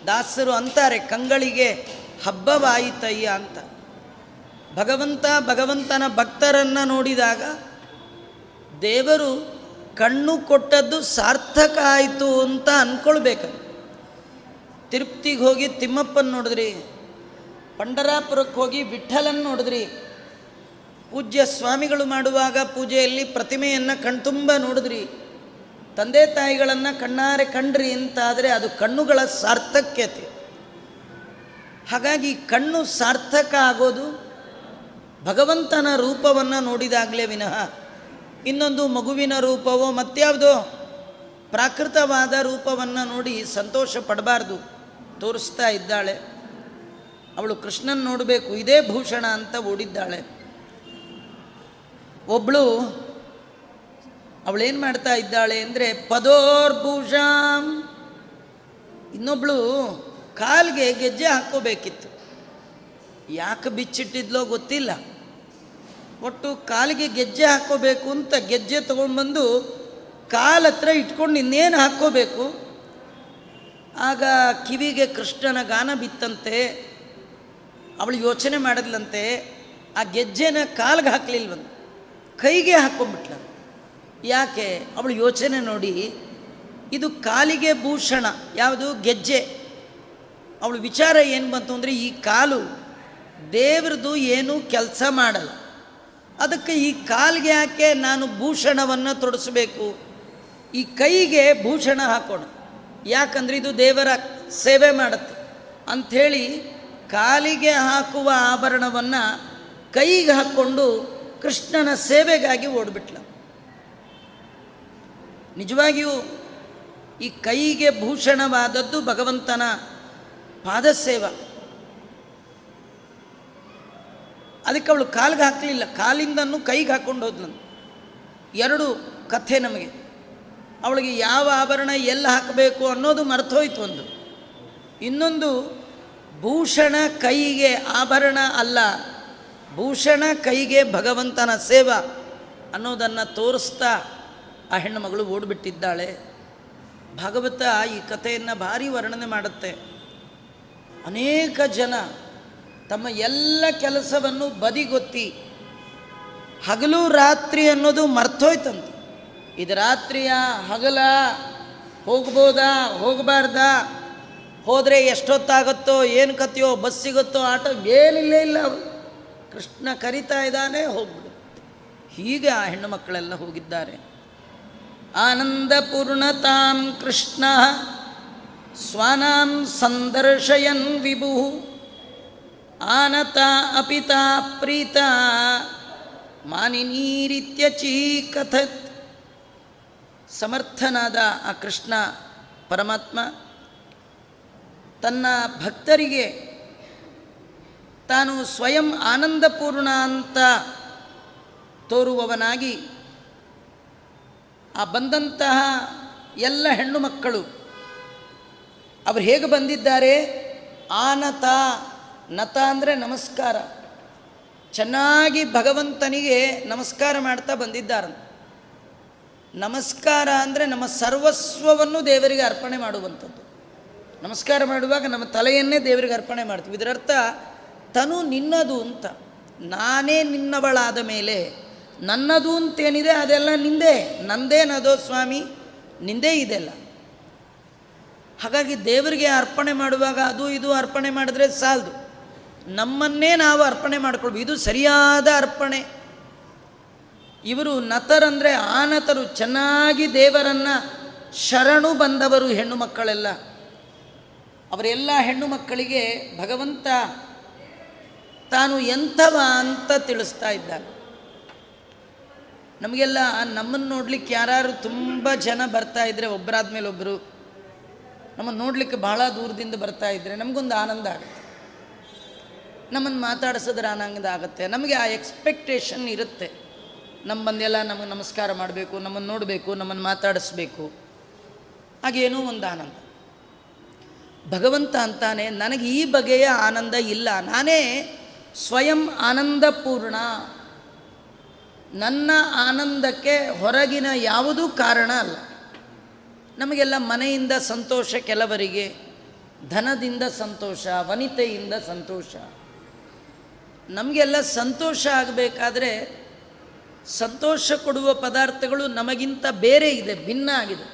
ದಾಸರು ಅಂತಾರೆ, ಕಂಗಳಿಗೆ ಹಬ್ಬವಾಯಿತಯ್ಯ ಅಂತ. ಭಗವಂತನ ಭಕ್ತರನ್ನು ನೋಡಿದಾಗ ದೇವರು ಕಣ್ಣು ಕೊಟ್ಟದ್ದು ಸಾರ್ಥಕ ಆಯಿತು ಅಂತ ಅಂದ್ಕೊಳ್ಬೇಕು. ತಿರುಪ್ತಿಗೆ ಹೋಗಿ ತಿಮ್ಮಪ್ಪನ ನೋಡಿದ್ರಿ, ಪಂಡರಾಪುರಕ್ಕೆ ಹೋಗಿ ವಿಠ್ಠಲನ ನೋಡಿದ್ರಿ, ಪೂಜ್ಯ ಸ್ವಾಮಿಗಳು ಮಾಡುವಾಗ ಪೂಜೆಯಲ್ಲಿ ಪ್ರತಿಮೆಯನ್ನು ಕಣ್ತುಂಬ ನೋಡಿದ್ರಿ, ತಂದೆ ತಾಯಿಗಳನ್ನು ಕಣ್ಣಾರೆ ಕಂಡ್ರಿ ಅಂತಾದರೆ ಅದು ಕಣ್ಣುಗಳ ಸಾರ್ಥಕ್ಯತೆ. ಹಾಗಾಗಿ ಕಣ್ಣು ಸಾರ್ಥಕ ಆಗೋದು ಭಗವಂತನ ರೂಪವನ್ನು ನೋಡಿದಾಗಲೇ ವಿನಃ ಇನ್ನೊಂದು ಮಗುವಿನ ರೂಪವೋ ಮತ್ಯಾವುದೋ ಪ್ರಾಕೃತವಾದ ರೂಪವನ್ನು ನೋಡಿ ಸಂತೋಷ ಪಡಬಾರ್ದು. ತೋರಿಸ್ತಾ ಇದ್ದಾಳೆ, ಅವಳು ಕೃಷ್ಣನ್ ನೋಡಬೇಕು, ಇದೇ ಭೂಷಣ ಅಂತ ಓಡಿದ್ದಾಳೆ. ಒಬ್ಬಳು ಅವಳೇನು ಮಾಡ್ತಾ ಇದ್ದಾಳೆ ಅಂದರೆ ಪದೋರ್ಭೂಷಾಂ, ಇನ್ನೊಬ್ಬಳು ಕಾಲಿಗೆ ಗೆಜ್ಜೆ ಹಾಕ್ಕೋಬೇಕಿತ್ತು. ಯಾಕೆ ಬಿಚ್ಚಿಟ್ಟಿದ್ಲೋ ಗೊತ್ತಿಲ್ಲ, ಒಟ್ಟು ಕಾಲಿಗೆ ಗೆಜ್ಜೆ ಹಾಕ್ಕೋಬೇಕು ಅಂತ ಗೆಜ್ಜೆ ತೊಗೊಂಡ್ಬಂದು ಕಾಲ ಹತ್ರ ಇಟ್ಕೊಂಡು ಇನ್ನೇನು ಹಾಕ್ಕೋಬೇಕು. ಆಗ ಕಿವಿಗೆ ಕೃಷ್ಣನ ಗಾನ ಬಿತ್ತಂತೆ. ಅವಳು ಯೋಚನೆ ಮಾಡಿದ್ಲಂತೆ, ಆ ಗೆಜ್ಜೆನ ಕಾಲಿಗೆ ಹಾಕಲಿಲ್ವಂತ, ಕೈಗೆ ಹಾಕ್ಕೊಂಡ್ಬಿಟ್ಲ. ಯಾಕೆ? ಅವಳು ಯೋಚನೆ ನೋಡಿ, ಇದು ಕಾಲಿಗೆ ಭೂಷಣ, ಯಾವುದು? ಗೆಜ್ಜೆ. ಅವಳು ವಿಚಾರ ಏನು ಬಂತು ಅಂದರೆ, ಈ ಕಾಲು ದೇವ್ರದ್ದು ಏನೂ ಕೆಲಸ ಮಾಡಲ್ಲ, ಅದಕ್ಕೆ ಈ ಕಾಲಿಗೆ ಯಾಕೆ ನಾನು ಭೂಷಣವನ್ನು ತೊಡಿಸ್ಬೇಕು, ಈ ಕೈಗೆ ಭೂಷಣ ಹಾಕೋಣ, ಯಾಕಂದರೆ ಇದು ದೇವರ ಸೇವೆ ಮಾಡುತ್ತೆ ಅಂಥೇಳಿ ಕಾಲಿಗೆ ಹಾಕುವ ಆಭರಣವನ್ನು ಕೈಗೆ ಹಾಕ್ಕೊಂಡು ಕೃಷ್ಣನ ಸೇವೆಗಾಗಿ ಓಡಿಬಿಟ್ಲ. ನಿಜವಾಗಿಯೂ ಈ ಕೈಗೆ ಭೂಷಣವಾದದ್ದು ಭಗವಂತನ ಪಾದಸೇವ. ಅದಕ್ಕೆ ಅವಳು ಕಾಲಿಗೆ ಹಾಕಲಿಲ್ಲ, ಕಾಲಿಂದನೂ ಕೈಗೆ ಹಾಕ್ಕೊಂಡು ಹೋದ್ಲಂತ. ಎರಡು ಕಥೆ ನಮಗೆ. ಅವಳಿಗೆ ಯಾವ ಆಭರಣ ಎಲ್ಲಿ ಹಾಕಬೇಕು ಅನ್ನೋದು ಮರ್ತೋಯ್ತು ಒಂದು. ಇನ್ನೊಂದು, ಭೂಷಣ ಕೈಗೆ ಆಭರಣ ಅಲ್ಲ, ಭೂಷಣ ಕೈಗೆ ಭಗವಂತನ ಸೇವಾ ಅನ್ನೋದನ್ನು ತೋರಿಸ್ತಾ ಆ ಹೆಣ್ಣು ಮಗಳು ಓಡಿಬಿಟ್ಟಿದ್ದಾಳೆ. ಭಾಗವತ ಈ ಕಥೆಯನ್ನು ಭಾರಿ ವರ್ಣನೆ ಮಾಡುತ್ತೆ. ಅನೇಕ ಜನ ತಮ್ಮ ಎಲ್ಲ ಕೆಲಸವನ್ನು ಬದಿಗೊತ್ತಿ ಹಗಲು ರಾತ್ರಿ ಅನ್ನೋದು ಮರ್ತೋಯ್ತಂತೆ. ಇದು ರಾತ್ರಿಯ ಹಗಲ, ಹೋಗ್ಬೋದಾ ಹೋಗಬಾರ್ದಾ, ಹೋದರೆ ಎಷ್ಟೊತ್ತಾಗುತ್ತೋ, ಏನು ಕತೆಯೋ, ಬಸ್ ಸಿಗುತ್ತೋ, ಆಟೋ, ಏನಿಲ್ಲೇ ಇಲ್ಲ, ಕೃಷ್ಣ ಕರಿತಾ ಇದ್ದಾನೆ, ಹೋಗ್ಬಿಡು. ಹೀಗೆ ಆ ಹೆಣ್ಣು ಮಕ್ಕಳೆಲ್ಲ ಹೋಗಿದ್ದಾರೆ. ಆನಂದಪೂರ್ಣತಾಂ ಕೃಷ್ಣ ಸ್ವಾನಾಂ ಸಂದರ್ಶಯನ್ ವಿಭು ಆನತ ಅಪಿತಾ ಪ್ರೀತ ಮಾನಿನೀರಿತ್ಯಚೀಕಥತ್. ಸಮರ್ಥನಾದ ಆ ಕೃಷ್ಣ ಪರಮಾತ್ಮ ತನ್ನ ಭಕ್ತರಿಗೆ ತಾನು ಸ್ವಯಂ ಆನಂದಪೂರ್ಣ ಅಂತ ತೋರುವವನಾಗಿ ಆ ಬಂದಂತಹ ಎಲ್ಲ ಹೆಣ್ಣು ಮಕ್ಕಳು ಅವರು ಹೇಗೆ ಬಂದಿದ್ದಾರೆ? ಆನತ, ನತ ಅಂದರೆ ನಮಸ್ಕಾರ, ಚೆನ್ನಾಗಿ ಭಗವಂತನಿಗೆ ನಮಸ್ಕಾರ ಮಾಡ್ತಾ ಬಂದಿದ್ದಾರೆ. ನಮಸ್ಕಾರ ಅಂದರೆ ನಮ್ಮ ಸರ್ವಸ್ವವನ್ನು ದೇವರಿಗೆ ಅರ್ಪಣೆ ಮಾಡುವಂಥದ್ದು. ನಮಸ್ಕಾರ ಮಾಡುವಾಗ ನಮ್ಮ ತಲೆಯನ್ನೇ ದೇವರಿಗೆ ಅರ್ಪಣೆ ಮಾಡ್ತೀವಿ. ಇದರರ್ಥ ತನು ನಿನ್ನದು ಅಂತ. ನಾನೇ ನಿನ್ನವಳಾದ ಮೇಲೆ ನನ್ನದು ಅಂತೇನಿದೆ ಅದೆಲ್ಲ ನಿಂದೇ, ನಂದೇನದೋ ಸ್ವಾಮಿ, ನಿಂದೇ ಇದೆಲ್ಲ. ಹಾಗಾಗಿ ದೇವರಿಗೆ ಅರ್ಪಣೆ ಮಾಡುವಾಗ ಅದು ಇದು ಅರ್ಪಣೆ ಮಾಡಿದ್ರೆ ಸಾಲದು, ನಮ್ಮನ್ನೇ ನಾವು ಅರ್ಪಣೆ ಮಾಡಿಕೊಳ್ಬೇಕು. ಇದು ಸರಿಯಾದ ಅರ್ಪಣೆ. ಇವರು ನತರಂದರೆ ಆನತರು, ಚೆನ್ನಾಗಿ ದೇವರನ್ನು ಶರಣು ಬಂದವರು ಹೆಣ್ಣು ಮಕ್ಕಳೆಲ್ಲ. ಅವರೆಲ್ಲ ಹೆಣ್ಣು ಮಕ್ಕಳಿಗೆ ಭಗವಂತ ತಾನು ಎಂಥವ ಅಂತ ತಿಳಿಸ್ತಾ ಇದ್ದಾನೆ. ನಮಗೆಲ್ಲ ನಮ್ಮನ್ನು ನೋಡ್ಲಿಕ್ಕೆ ಯಾರು ತುಂಬ ಜನ ಬರ್ತಾ ಇದ್ದರೆ, ಒಬ್ಬರಾದ ಮೇಲೆ ಒಬ್ಬರು ನಮ್ಮನ್ನು ನೋಡಲಿಕ್ಕೆ ಬಹಳ ದೂರದಿಂದ ಬರ್ತಾ ಇದ್ದರೆ ನಮಗೊಂದು ಆನಂದ ಆಗುತ್ತೆ. ನಮ್ಮನ್ನು ಮಾತಾಡಿಸಿದ್ರೆ ಆನಂದ ಆಗುತ್ತೆ. ನಮಗೆ ಆ ಎಕ್ಸ್ಪೆಕ್ಟೇಷನ್ ಇರುತ್ತೆ, ನಮ್ಮ ಬಂದೆಲ್ಲ ನಮಗೆ ನಮಸ್ಕಾರ ಮಾಡಬೇಕು, ನಮ್ಮನ್ನು ನೋಡಬೇಕು, ನಮ್ಮನ್ನು ಮಾತಾಡಿಸ್ಬೇಕು, ಹಾಗೇನೋ ಒಂದು ಆನಂದ. ಭಗವಂತ ಅಂತಾನೆ, ನನಗೆ ಈ ಬಗೆಯ ಆನಂದ ಇಲ್ಲ, ನಾನೇ ಸ್ವಯಂ ಆನಂದಪೂರ್ಣ, ನನ್ನ ಆನಂದಕ್ಕೆ ಹೊರಗಿನ ಯಾವುದೂ ಕಾರಣ ಅಲ್ಲ. ನಮಗೆಲ್ಲ ಮನೆಯಿಂದ ಸಂತೋಷ, ಕೆಲವರಿಗೆ ಧನದಿಂದ ಸಂತೋಷ, ವನಿತೆಯಿಂದ ಸಂತೋಷ. ನಮಗೆಲ್ಲ ಸಂತೋಷ ಆಗಬೇಕಾದ್ರೆ ಸಂತೋಷ ಕೊಡುವ ಪದಾರ್ಥಗಳು ನಮಗಿಂತ ಬೇರೆ ಇದೆ, ಭಿನ್ನ ಆಗಿದೆ.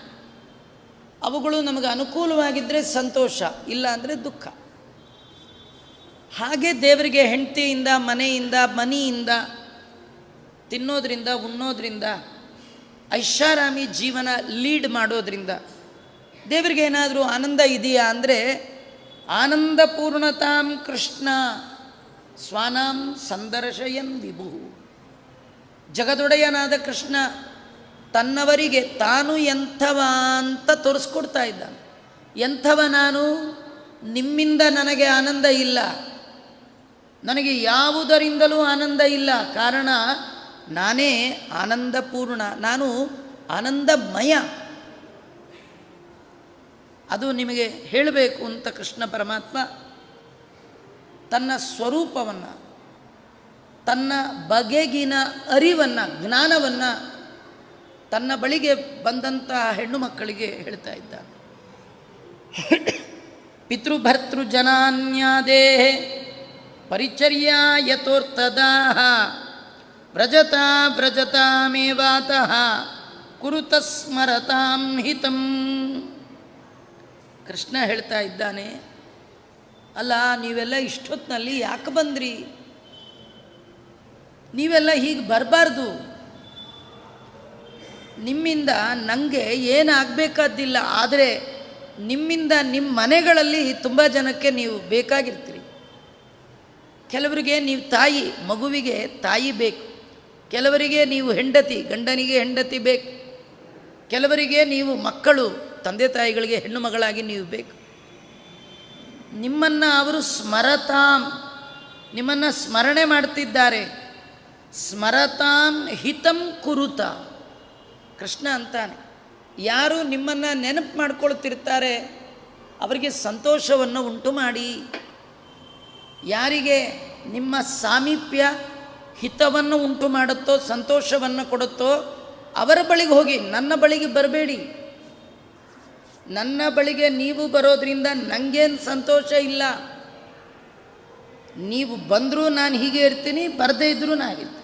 ಅವುಗಳು ನಮಗೆ ಅನುಕೂಲವಾಗಿದ್ದರೆ ಸಂತೋಷ, ಇಲ್ಲ ಅಂದರೆ ದುಃಖ. ಹಾಗೆ ದೇವರಿಗೆ ಹೆಂಡತಿಯಿಂದ, ಮನೆಯಿಂದ, ಮನಿಯಿಂದ, ತಿನ್ನೋದ್ರಿಂದ, ಉಣ್ಣೋದ್ರಿಂದ, ಐಷಾರಾಮಿ ಜೀವನ ಲೀಡ್ ಮಾಡೋದ್ರಿಂದ ದೇವರಿಗೆ ಏನಾದರೂ ಆನಂದ ಇದೆಯಾ ಅಂದರೆ ಆನಂದಪೂರ್ಣತಾಂ ಕೃಷ್ಣ ಸ್ವಾನಾಂ ಸಂದರ್ಶಯನ್ ವಿಭು. ಜಗದೊಡೆಯನಾದ ಕೃಷ್ಣ ತನ್ನವರಿಗೆ ತಾನು ಎಂಥವ ಅಂತ ತೋರಿಸ್ಕೊಡ್ತಾ ಇದ್ದಾನೆ. ಎಂಥವ ನಾನು? ನಿಮ್ಮಿಂದ ನನಗೆ ಆನಂದ ಇಲ್ಲ, ನನಗೆ ಯಾವುದರಿಂದಲೂ ಆನಂದ ಇಲ್ಲ. ಕಾರಣ ನಾನೇ ಆನಂದಪೂರ್ಣ, ನಾನು ಆನಂದಮಯ. ಅದು ನಿಮಗೆ ಹೇಳಬೇಕು ಅಂತ ಕೃಷ್ಣ ಪರಮಾತ್ಮ ತನ್ನ ಸ್ವರೂಪವನ್ನು, ತನ್ನ ಬಗೆಗಿನ ಅರಿವನ್ನು, ಜ್ಞಾನವನ್ನು ತನ್ನ ಬಳಿಗೆ ಬಂದಂತಹ ಹೆಣ್ಣು ಮಕ್ಕಳಿಗೆ ಹೇಳ್ತಾ ಇದ್ದಾನೆ. ಪಿತೃಭರ್ತೃ ಜನಾನ್ಯಾದೇ ಪರಿಚರ್ಯಾ ಯಥೋರ್ಥದಾಹ ವ್ರಜತಾ ವ್ರಜತಾಮೇವಾತಃ ಕುರುತ ಸ್ಮರತಾಂ ಹಿತಂ. ಕೃಷ್ಣ ಹೇಳ್ತಾ ಇದ್ದಾನೆ, ಅಲ್ಲ ನೀವೆಲ್ಲ ಇಷ್ಟೊತ್ತಿನಲ್ಲಿ ಯಾಕೆ ಬಂದ್ರಿ? ನೀವೆಲ್ಲ ಹೀಗೆ ಬರಬಾರ್ದು. ನಿಮ್ಮಿಂದ ನನಗೆ ಏನಾಗಬೇಕಾದ್ದಿಲ್ಲ, ಆದರೆ ನಿಮ್ಮಿಂದ ನಿಮ್ಮ ಮನೆಗಳಲ್ಲಿ ತುಂಬ ಜನಕ್ಕೆ ನೀವು ಬೇಕಾಗಿರ್ತೀರಿ. ಕೆಲವರಿಗೆ ನೀವು ತಾಯಿ, ಮಗುವಿಗೆ ತಾಯಿ ಬೇಕು. ಕೆಲವರಿಗೆ ನೀವು ಹೆಂಡತಿ, ಗಂಡನಿಗೆ ಹೆಂಡತಿ ಬೇಕು. ಕೆಲವರಿಗೆ ನೀವು ಮಕ್ಕಳು, ತಂದೆ ತಾಯಿಗಳಿಗೆ ಹೆಣ್ಣು ಮಗಳಾಗಿ ನೀವು ಬೇಕು. ನಿಮ್ಮನ್ನು ಅವರು ಸ್ಮರತಾಂ, ನಿಮ್ಮನ್ನು ಸ್ಮರಣೆ ಮಾಡ್ತಿದ್ದಾರೆ. ಸ್ಮರತಾಂ ಹಿತಂ ಕುರುತ. ಕೃಷ್ಣ ಅಂತಾನೆ, ಯಾರು ನಿಮ್ಮನ್ನು ನೆನಪು ಮಾಡ್ಕೊಳ್ತಿರ್ತಾರೆ ಅವರಿಗೆ ಸಂತೋಷವನ್ನು ಉಂಟು ಮಾಡಿ. ಯಾರಿಗೆ ನಿಮ್ಮ ಸಾಮೀಪ್ಯ ಹಿತವನ್ನು ಉಂಟು ಮಾಡುತ್ತೋ, ಸಂತೋಷವನ್ನು ಕೊಡುತ್ತೋ ಅವರ ಬಳಿಗೆ ಹೋಗಿ, ನನ್ನ ಬಳಿಗೆ ಬರಬೇಡಿ. ನನ್ನ ಬಳಿಗೆ ನೀವು ಬರೋದ್ರಿಂದ ನನಗೇನು ಸಂತೋಷ ಇಲ್ಲ. ನೀವು ಬಂದರೂ ನಾನು ಹೀಗೆ ಇರ್ತೀನಿ, ಬರದೇ ಇದ್ದರೂ ನಾನಿರ್ತೀನಿ.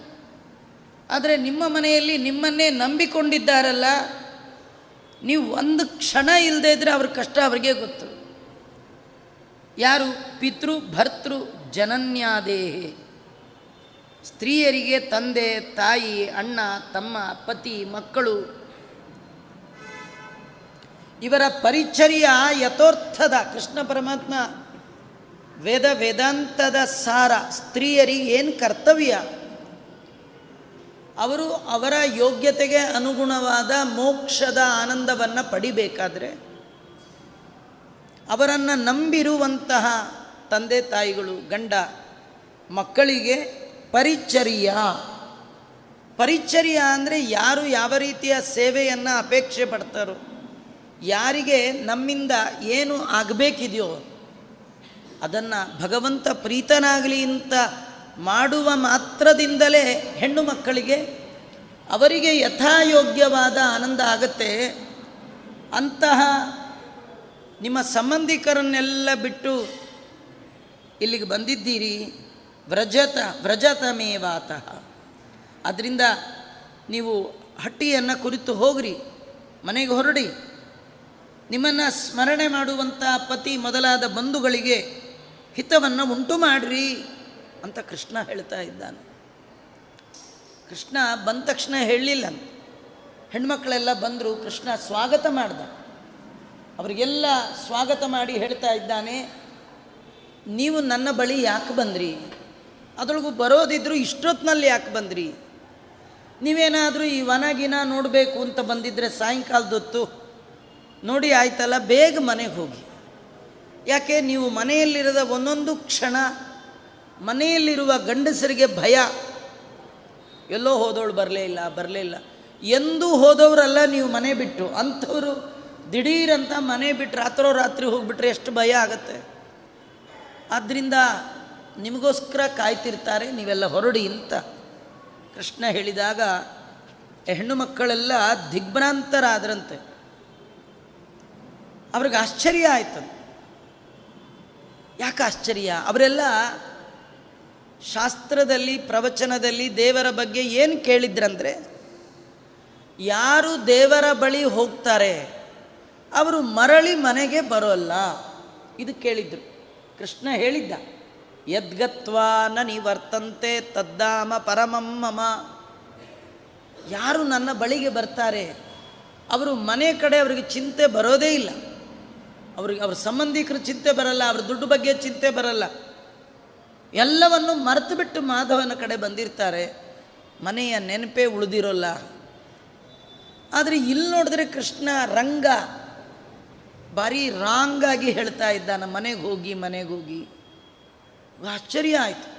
ಆದರೆ ನಿಮ್ಮ ಮನೆಯಲ್ಲಿ ನಿಮ್ಮನ್ನೇ ನಂಬಿಕೊಂಡಿದ್ದಾರಲ್ಲ, ನೀವು ಒಂದು ಕ್ಷಣ ಇಲ್ಲದೇ ಇದ್ದರೆ ಅವ್ರ ಕಷ್ಟ ಅವ್ರಿಗೆ ಗೊತ್ತು. ಯಾರು? ಪಿತೃ ಭರ್ತೃ ಜನನ್ಯಾದೇಹೆ. ಸ್ತ್ರೀಯರಿಗೆ ತಂದೆ ತಾಯಿ, ಅಣ್ಣ ತಮ್ಮ, ಪತಿ, ಮಕ್ಕಳು, ಇವರ ಪರಿಚರ್ಯ ಯಥೋರ್ಥದ. ಕೃಷ್ಣ ಪರಮಾತ್ಮ ವೇದಾಂತದ ಸಾರ. ಸ್ತ್ರೀಯರಿಗೆ ಏನು ಕರ್ತವ್ಯ? ಅವರು ಅವರ ಯೋಗ್ಯತೆಗೆ ಅನುಗುಣವಾದ ಮೋಕ್ಷದ ಆನಂದವನ್ನು ಪಡಿಬೇಕಾದರೆ ಅವರನ್ನು ನಂಬಿರುವಂತಹ ತಂದೆ ತಾಯಿಗಳು, ಗಂಡ ಮಕ್ಕಳಿಗೆ ಪರಿಚರ್ಯ. ಪರಿಚರ್ಯ ಅಂದರೆ ಯಾರು ಯಾವ ರೀತಿಯ ಸೇವೆಯನ್ನು ಅಪೇಕ್ಷೆ ಪಡ್ತಾರೋ, ಯಾರಿಗೆ ನಮ್ಮಿಂದ ಏನು ಆಗಬೇಕಿದೆಯೋ ಅದನ್ನು ಭಗವಂತ ಪ್ರೀತನಾಗಲಿ ಅಂತ ಮಾಡುವ ಮಾತ್ರದಿಂದಲೇ ಹೆಣ್ಣು ಮಕ್ಕಳಿಗೆ ಅವರಿಗೆ ಯಥಾಯೋಗ್ಯವಾದ ಆನಂದ ಆಗತ್ತೆ. ಅಂತಹ ನಿಮ್ಮ ಸಂಬಂಧಿಕರನ್ನೆಲ್ಲ ಬಿಟ್ಟು ಇಲ್ಲಿಗೆ ಬಂದಿದ್ದೀರಿ. ವ್ರಜತಮೇವಾತಃ. ಅದರಿಂದ ನೀವು ಹಟ್ಟಿಯನ್ನು ಕುರಿತು ಹೋಗ್ರಿ, ಮನೆಗೆ ಹೊರಡಿ. ನಿಮ್ಮನ್ನು ಸ್ಮರಣೆ ಮಾಡುವಂಥ ಪತಿ ಮೊದಲಾದ ಬಂಧುಗಳಿಗೆ ಹಿತವನ್ನು ಉಂಟು ಮಾಡಿರಿ ಅಂತ ಕೃಷ್ಣ ಹೇಳ್ತಾ ಇದ್ದಾನೆ. ಕೃಷ್ಣ ಬಂದ ತಕ್ಷಣ ಹೇಳಲಿಲ್ಲ. ಹೆಣ್ಮಕ್ಳೆಲ್ಲ ಬಂದರು, ಕೃಷ್ಣ ಸ್ವಾಗತ ಮಾಡ್ದ. ಅವರಿಗೆಲ್ಲ ಸ್ವಾಗತ ಮಾಡಿ ಹೇಳ್ತಾ ಇದ್ದಾನೆ, ನೀವು ನನ್ನ ಬಳಿ ಯಾಕೆ ಬಂದ್ರಿ? ಅದರೊಳಗೂ ಬರೋದಿದ್ರು ಇಷ್ಟೊತ್ತಿನಲ್ಲಿ ಯಾಕೆ ಬಂದ್ರಿ? ನೀವೇನಾದರೂ ಈ ವನಗಿನ ನೋಡಬೇಕು ಅಂತ ಬಂದಿದ್ದರೆ ಸಾಯಂಕಾಲದೊತ್ತು ನೋಡಿ ಆಯ್ತಲ್ಲ, ಬೇಗ ಮನೆಗೆ ಹೋಗಿ. ಯಾಕೆ? ನೀವು ಮನೆಯಲ್ಲಿರದ ಒಂದೊಂದು ಕ್ಷಣ ಮನೆಯಲ್ಲಿರುವ ಗಂಡಸರಿಗೆ ಭಯ. ಎಲ್ಲೋ ಹೋದವಳು ಬರಲೇ ಇಲ್ಲ ಎಂದೂ ಹೋದವರಲ್ಲ ನೀವು ಮನೆ ಬಿಟ್ಟು. ಅಂಥವರು ದಿಢೀರಂತ ಮನೆ ಬಿಟ್ಟು ರಾತ್ರಿ ಹೋಗಿಬಿಟ್ರೆ ಎಷ್ಟು ಭಯ ಆಗತ್ತೆ. ಆದ್ದರಿಂದ ನಿಮಗೋಸ್ಕರ ಕಾಯ್ತಿರ್ತಾರೆ, ನೀವೆಲ್ಲ ಹೊರಡಿ ಅಂತ ಕೃಷ್ಣ ಹೇಳಿದಾಗ ಹೆಣ್ಣು ಮಕ್ಕಳೆಲ್ಲ ದಿಗ್ಭ್ರಾಂತರಾದ್ರಂತೆ. ಅವ್ರಿಗೆ ಆಶ್ಚರ್ಯ ಆಯ್ತಂತೆ. ಯಾಕೆ ಆಶ್ಚರ್ಯ? ಅವರೆಲ್ಲ ಶಾಸ್ತ್ರದಲ್ಲಿ, ಪ್ರವಚನದಲ್ಲಿ ದೇವರ ಬಗ್ಗೆ ಏನು ಕೇಳಿದ್ರಂದರೆ, ಯಾರು ದೇವರ ಬಳಿ ಹೋಗ್ತಾರೆ ಅವರು ಮರಳಿ ಮನೆಗೆ ಬರೋಲ್ಲ, ಇದು ಕೇಳಿದ್ರು. ಕೃಷ್ಣ ಹೇಳಿದ್ದ, ಯದ್ಗತ್ವಾ ನ ನಿವರ್ತಂತೆ ತದ್ದಾಮ ಪರಮಂ ಮಮ. ಯಾರು ನನ್ನ ಬಳಿಗೆ ಬರ್ತಾರೆ ಅವರು ಮನೆ ಕಡೆ ಅವರಿಗೆ ಚಿಂತೆ ಬರೋದೇ ಇಲ್ಲ. ಅವ್ರ ಸಂಬಂಧಿಕರ ಚಿಂತೆ ಬರಲ್ಲ, ಅವ್ರ ದುಡ್ಡು ಬಗ್ಗೆ ಚಿಂತೆ ಬರಲ್ಲ, ಎಲ್ಲವನ್ನು ಮರೆತು ಬಿಟ್ಟು ಮಾಧವನ ಕಡೆ ಬಂದಿರ್ತಾರೆ. ಮನೆಯ ನೆನಪೇ ಉಳಿದಿರೋಲ್ಲ. ಆದರೆ ಇಲ್ಲಿ ನೋಡಿದ್ರೆ ಕೃಷ್ಣ ರಂಗ ಭಾರಿ ರಾಂಗಾಗಿ ಹೇಳ್ತಾ ಇದ್ದಾನ, ಮನೆಗೆ ಹೋಗಿ ಮನೆಗೆ ಹೋಗಿ. ಆಶ್ಚರ್ಯ ಆಯಿತು.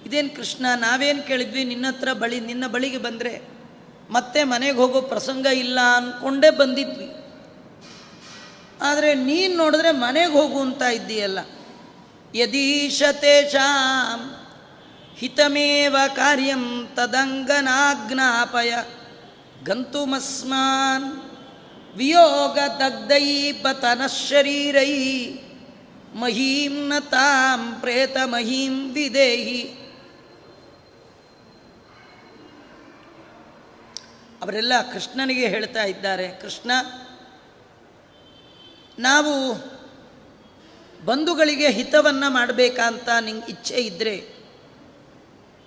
ಇದೇನು ಕೃಷ್ಣ, ನಾವೇನು ಕೇಳಿದ್ವಿ ನಿನ್ನ ಬಳಿಗೆ ಬಂದರೆ ಮತ್ತೆ ಮನೆಗೆ ಹೋಗೋ ಪ್ರಸಂಗ ಇಲ್ಲ ಅಂದ್ಕೊಂಡೇ ಬಂದಿದ್ವಿ. ಆದರೆ ನೀನು ನೋಡಿದ್ರೆ ಮನೆಗೆ ಹೋಗು ಅಂತ ಇದ್ದೀಯಲ್ಲ. ಯದೀಶತೇಷಾಂ ಹಿತಮೇವ ಕಾರ್ಯಂ ತದಂಗನಾಜ್ಞಾಪಯ ಗಂತುಮಸ್ಮಾನ್ ವಿಯೋಗ ದಗ್ಧೈ ಪತನಃ ಶರೀರೈ ಮಹೀಂ ನ ತಾಂ ಪ್ರೇತ ಮಹೀಂ ವಿದೇಹಿ. ಅವರೆಲ್ಲ ಕೃಷ್ಣನಿಗೆ ಹೇಳ್ತಾ ಇದ್ದಾರೆ, ಕೃಷ್ಣ, ನಾವು ಬಂಧುಗಳಿಗೆ ಹಿತವನ್ನು ಮಾಡಬೇಕಂತ ನಿಂಗೆ ಇಚ್ಛೆ ಇದ್ದರೆ,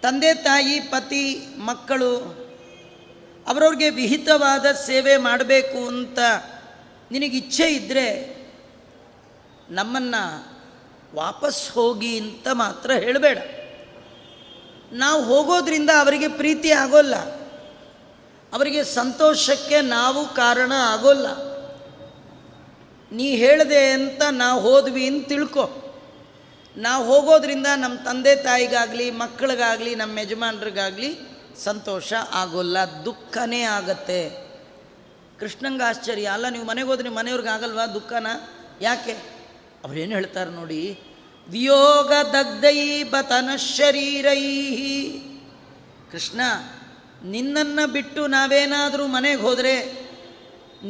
ತಂದೆ ತಾಯಿ ಪತಿ ಮಕ್ಕಳು ಅವರವ್ರಿಗೆ ವಿಹಿತವಾದ ಸೇವೆ ಮಾಡಬೇಕು ಅಂತ ನಿನಗಿಚ್ಛೆ ಇದ್ದರೆ ನಮ್ಮನ್ನು ವಾಪಸ್ ಹೋಗಿ ಅಂತ ಮಾತ್ರ ಹೇಳಬೇಡ. ನಾವು ಹೋಗೋದ್ರಿಂದ ಅವರಿಗೆ ಪ್ರೀತಿ ಆಗೋಲ್ಲ, ಅವರಿಗೆ ಸಂತೋಷಕ್ಕೆ ನಾವು ಕಾರಣ ಆಗೋಲ್ಲ. ನೀ ಹೇಳಿದೆ ಅಂತ ನಾವು ಹೋದ್ವಿ ಅಂತ ತಿಳ್ಕೊ. ನಾವು ಹೋಗೋದ್ರಿಂದ ನಮ್ಮ ತಂದೆ ತಾಯಿಗಾಗಲಿ ಮಕ್ಕಳಿಗಾಗಲಿ ನಮ್ಮ ಯಜಮಾನ್ರಿಗಾಗಲಿ ಸಂತೋಷ ಆಗೋಲ್ಲ, ದುಃಖನೇ ಆಗತ್ತೆ. ಕೃಷ್ಣಂಗೆ ಆಶ್ಚರ್ಯ, ಅಲ್ಲ ನೀವು ಮನೆಗೆ ಹೋದ್ರೆ ಮನೆಯವ್ರಿಗೆ ಆಗಲ್ವಾ ದುಃಖನ? ಯಾಕೆ? ಅವ್ರೇನು ಹೇಳ್ತಾರೆ ನೋಡಿ, ವಿಯೋಗ ದಗ್ಧೈ ಬತನ ಶರೀರೈ. ಕೃಷ್ಣ, ನಿನ್ನನ್ನು ಬಿಟ್ಟು ನಾವೇನಾದರೂ ಮನೆಗೆ ಹೋದರೆ,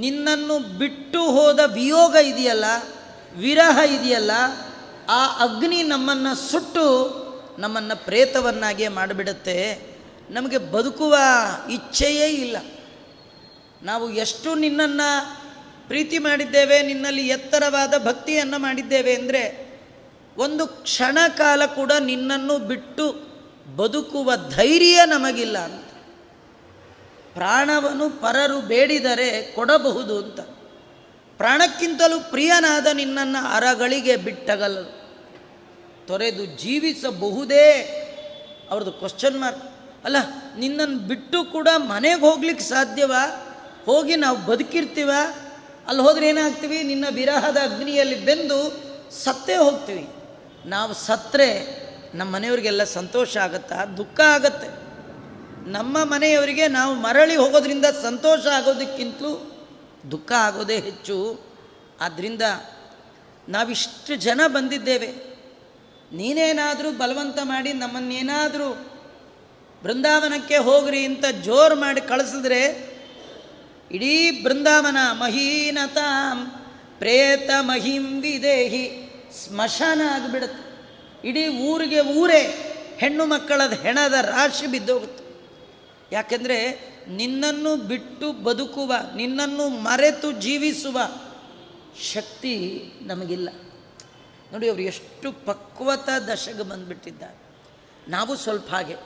ನಿನ್ನನ್ನು ಬಿಟ್ಟು ಹೋದ ವಿಯೋಗ ಇದೆಯಲ್ಲ, ವಿರಹ ಇದೆಯಲ್ಲ, ಆ ಅಗ್ನಿ ನಮ್ಮನ್ನು ಸುಟ್ಟು ನಮ್ಮನ್ನು ಪ್ರೇತವನ್ನಾಗೆ ಮಾಡಿಬಿಡುತ್ತೆ. ನಮಗೆ ಬದುಕುವ ಇಚ್ಛೆಯೇ ಇಲ್ಲ. ನಾವು ಎಷ್ಟು ನಿನ್ನನ್ನು ಪ್ರೀತಿ ಮಾಡಿದ್ದೇವೆ, ನಿನ್ನಲ್ಲಿ ಎತ್ತರವಾದ ಭಕ್ತಿಯನ್ನು ಮಾಡಿದ್ದೇವೆ ಅಂದರೆ ಒಂದು ಕ್ಷಣ ಕಾಲ ಕೂಡ ನಿನ್ನನ್ನು ಬಿಟ್ಟು ಬದುಕುವ ಧೈರ್ಯ ನಮಗಿಲ್ಲ ಅಂತ. ಪ್ರಾಣವನ್ನು ಪರರು ಬೇಡಿದರೆ ಕೊಡಬಹುದು ಅಂತ. ಪ್ರಾಣಕ್ಕಿಂತಲೂ ಪ್ರಿಯನಾದ ನಿನ್ನನ್ನು ಅರಗಳಿಗೆ ಬಿಟ್ಟಗಲರು ತೊರೆದು ಜೀವಿಸಬಹುದೇ? ಅವ್ರದ್ದು ಕ್ವಶನ್ ಮಾರ್ಕ್. ಅಲ್ಲ, ನಿನ್ನನ್ನು ಬಿಟ್ಟು ಕೂಡ ಮನೆಗೆ ಹೋಗ್ಲಿಕ್ಕೆ ಸಾಧ್ಯವಾ? ಹೋಗಿ ನಾವು ಬದುಕಿರ್ತೀವ? ಅಲ್ಲಿ ಹೋದ್ರೆ ಏನಾಗ್ತೀವಿ? ನಿನ್ನ ವಿರಹದ ಅಗ್ನಿಯಲ್ಲಿ ಬೆಂದು ಸತ್ತೇ ಹೋಗ್ತೀವಿ. ನಾವು ಸತ್ತರೆ ನಮ್ಮ ಮನೆಯವ್ರಿಗೆಲ್ಲ ಸಂತೋಷ ಆಗುತ್ತಾ? ದುಃಖ ಆಗತ್ತೆ. ನಮ್ಮ ಮನೆಯವರಿಗೆ ನಾವು ಮರಳಿ ಹೋಗೋದ್ರಿಂದ ಸಂತೋಷ ಆಗೋದಕ್ಕಿಂತಲೂ ದುಃಖ ಆಗೋದೇ ಹೆಚ್ಚು. ಆದ್ದರಿಂದ ನಾವಿಷ್ಟು ಜನ ಬಂದಿದ್ದೇವೆ, ನೀನೇನಾದರೂ ಬಲವಂತ ಮಾಡಿ ನಮ್ಮನ್ನೇನಾದರೂ ಬೃಂದಾವನಕ್ಕೆ ಹೋಗ್ರಿ ಅಂತ ಜೋರು ಮಾಡಿ ಕಳಿಸಿದ್ರೆ ಇಡೀ ಬೃಂದಾವನ ಮಹೀನತಾಂ ಪ್ರೇತ ಮಹಿಂ ವಿದೇಹಿ ಸ್ಮಶಾನ ಆಗಿಬಿಡುತ್ತೆ. ಇಡೀ ಊರಿಗೆ ಊರೇ ಹೆಣ್ಣು ಮಕ್ಕಳದ ಹೆಣದ ರಾಶಿ ಬಿದ್ದೋಗುತ್ತೆ. ಯಾಕೆಂದರೆ ನಿನ್ನನ್ನು ಬಿಟ್ಟು ಬದುಕುವ, ನಿನ್ನನ್ನು ಮರೆತು ಜೀವಿಸುವ ಶಕ್ತಿ ನಮಗಿಲ್ಲ. ನೋಡಿ ಅವರು ಎಷ್ಟು ಪಕ್ವತಾ ದಶೆಗೆ ಬಂದುಬಿಟ್ಟಿದ್ದಾರೆ. ನಾವು ಸ್ವಲ್ಪ ಹಾಗೆ,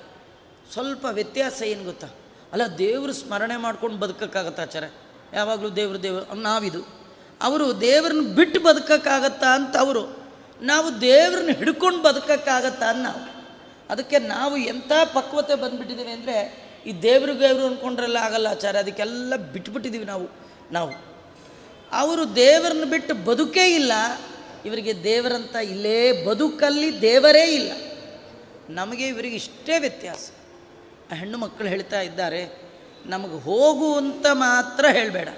ಸ್ವಲ್ಪ ವ್ಯತ್ಯಾಸ ಏನು ಗೊತ್ತಾ? ಅಲ್ಲ, ದೇವರು ಸ್ಮರಣೆ ಮಾಡ್ಕೊಂಡು ಬದುಕೋಕ್ಕಾಗತ್ತಾ ಆಚಾರ? ಯಾವಾಗಲೂ ದೇವರು ನಾವಿದು. ಅವರು ದೇವ್ರನ್ನ ಬಿಟ್ಟು ಬದುಕೋಕ್ಕಾಗತ್ತಾ ಅಂತ ಅವರು, ನಾವು ದೇವ್ರನ್ನ ಹಿಡ್ಕೊಂಡು ಬದುಕೋಕ್ಕಾಗತ್ತಾ ಅಂತ ನಾವು. ಅದಕ್ಕೆ ನಾವು ಎಂಥ ಪಕ್ವತೆ ಬಂದುಬಿಟ್ಟಿದ್ದೀವಿ ಅಂದರೆ, ಈ ದೇವರು ಅಂದ್ಕೊಂಡ್ರೆಲ್ಲ ಆಗಲ್ಲ ಆಚಾರ, ಅದಕ್ಕೆಲ್ಲ ಬಿಟ್ಬಿಟ್ಟಿದ್ದೀವಿ ನಾವು. ಅವರು ದೇವರನ್ನ ಬಿಟ್ಟು ಬದುಕೇ ಇಲ್ಲ, ಇವರಿಗೆ ದೇವರಂತ ಇಲ್ಲೇ ಬದುಕಲ್ಲಿ ದೇವರೇ ಇಲ್ಲ. ನಮಗೆ ಇವರಿಗೆ ಇಷ್ಟೇ ವ್ಯತ್ಯಾಸ. ಆ ಹೆಣ್ಣು ಮಕ್ಕಳು ಹೇಳ್ತಾ ಇದ್ದಾರೆ, ನಮಗೆ ಹೋಗು ಅಂತ ಮಾತ್ರ ಹೇಳಬೇಡ.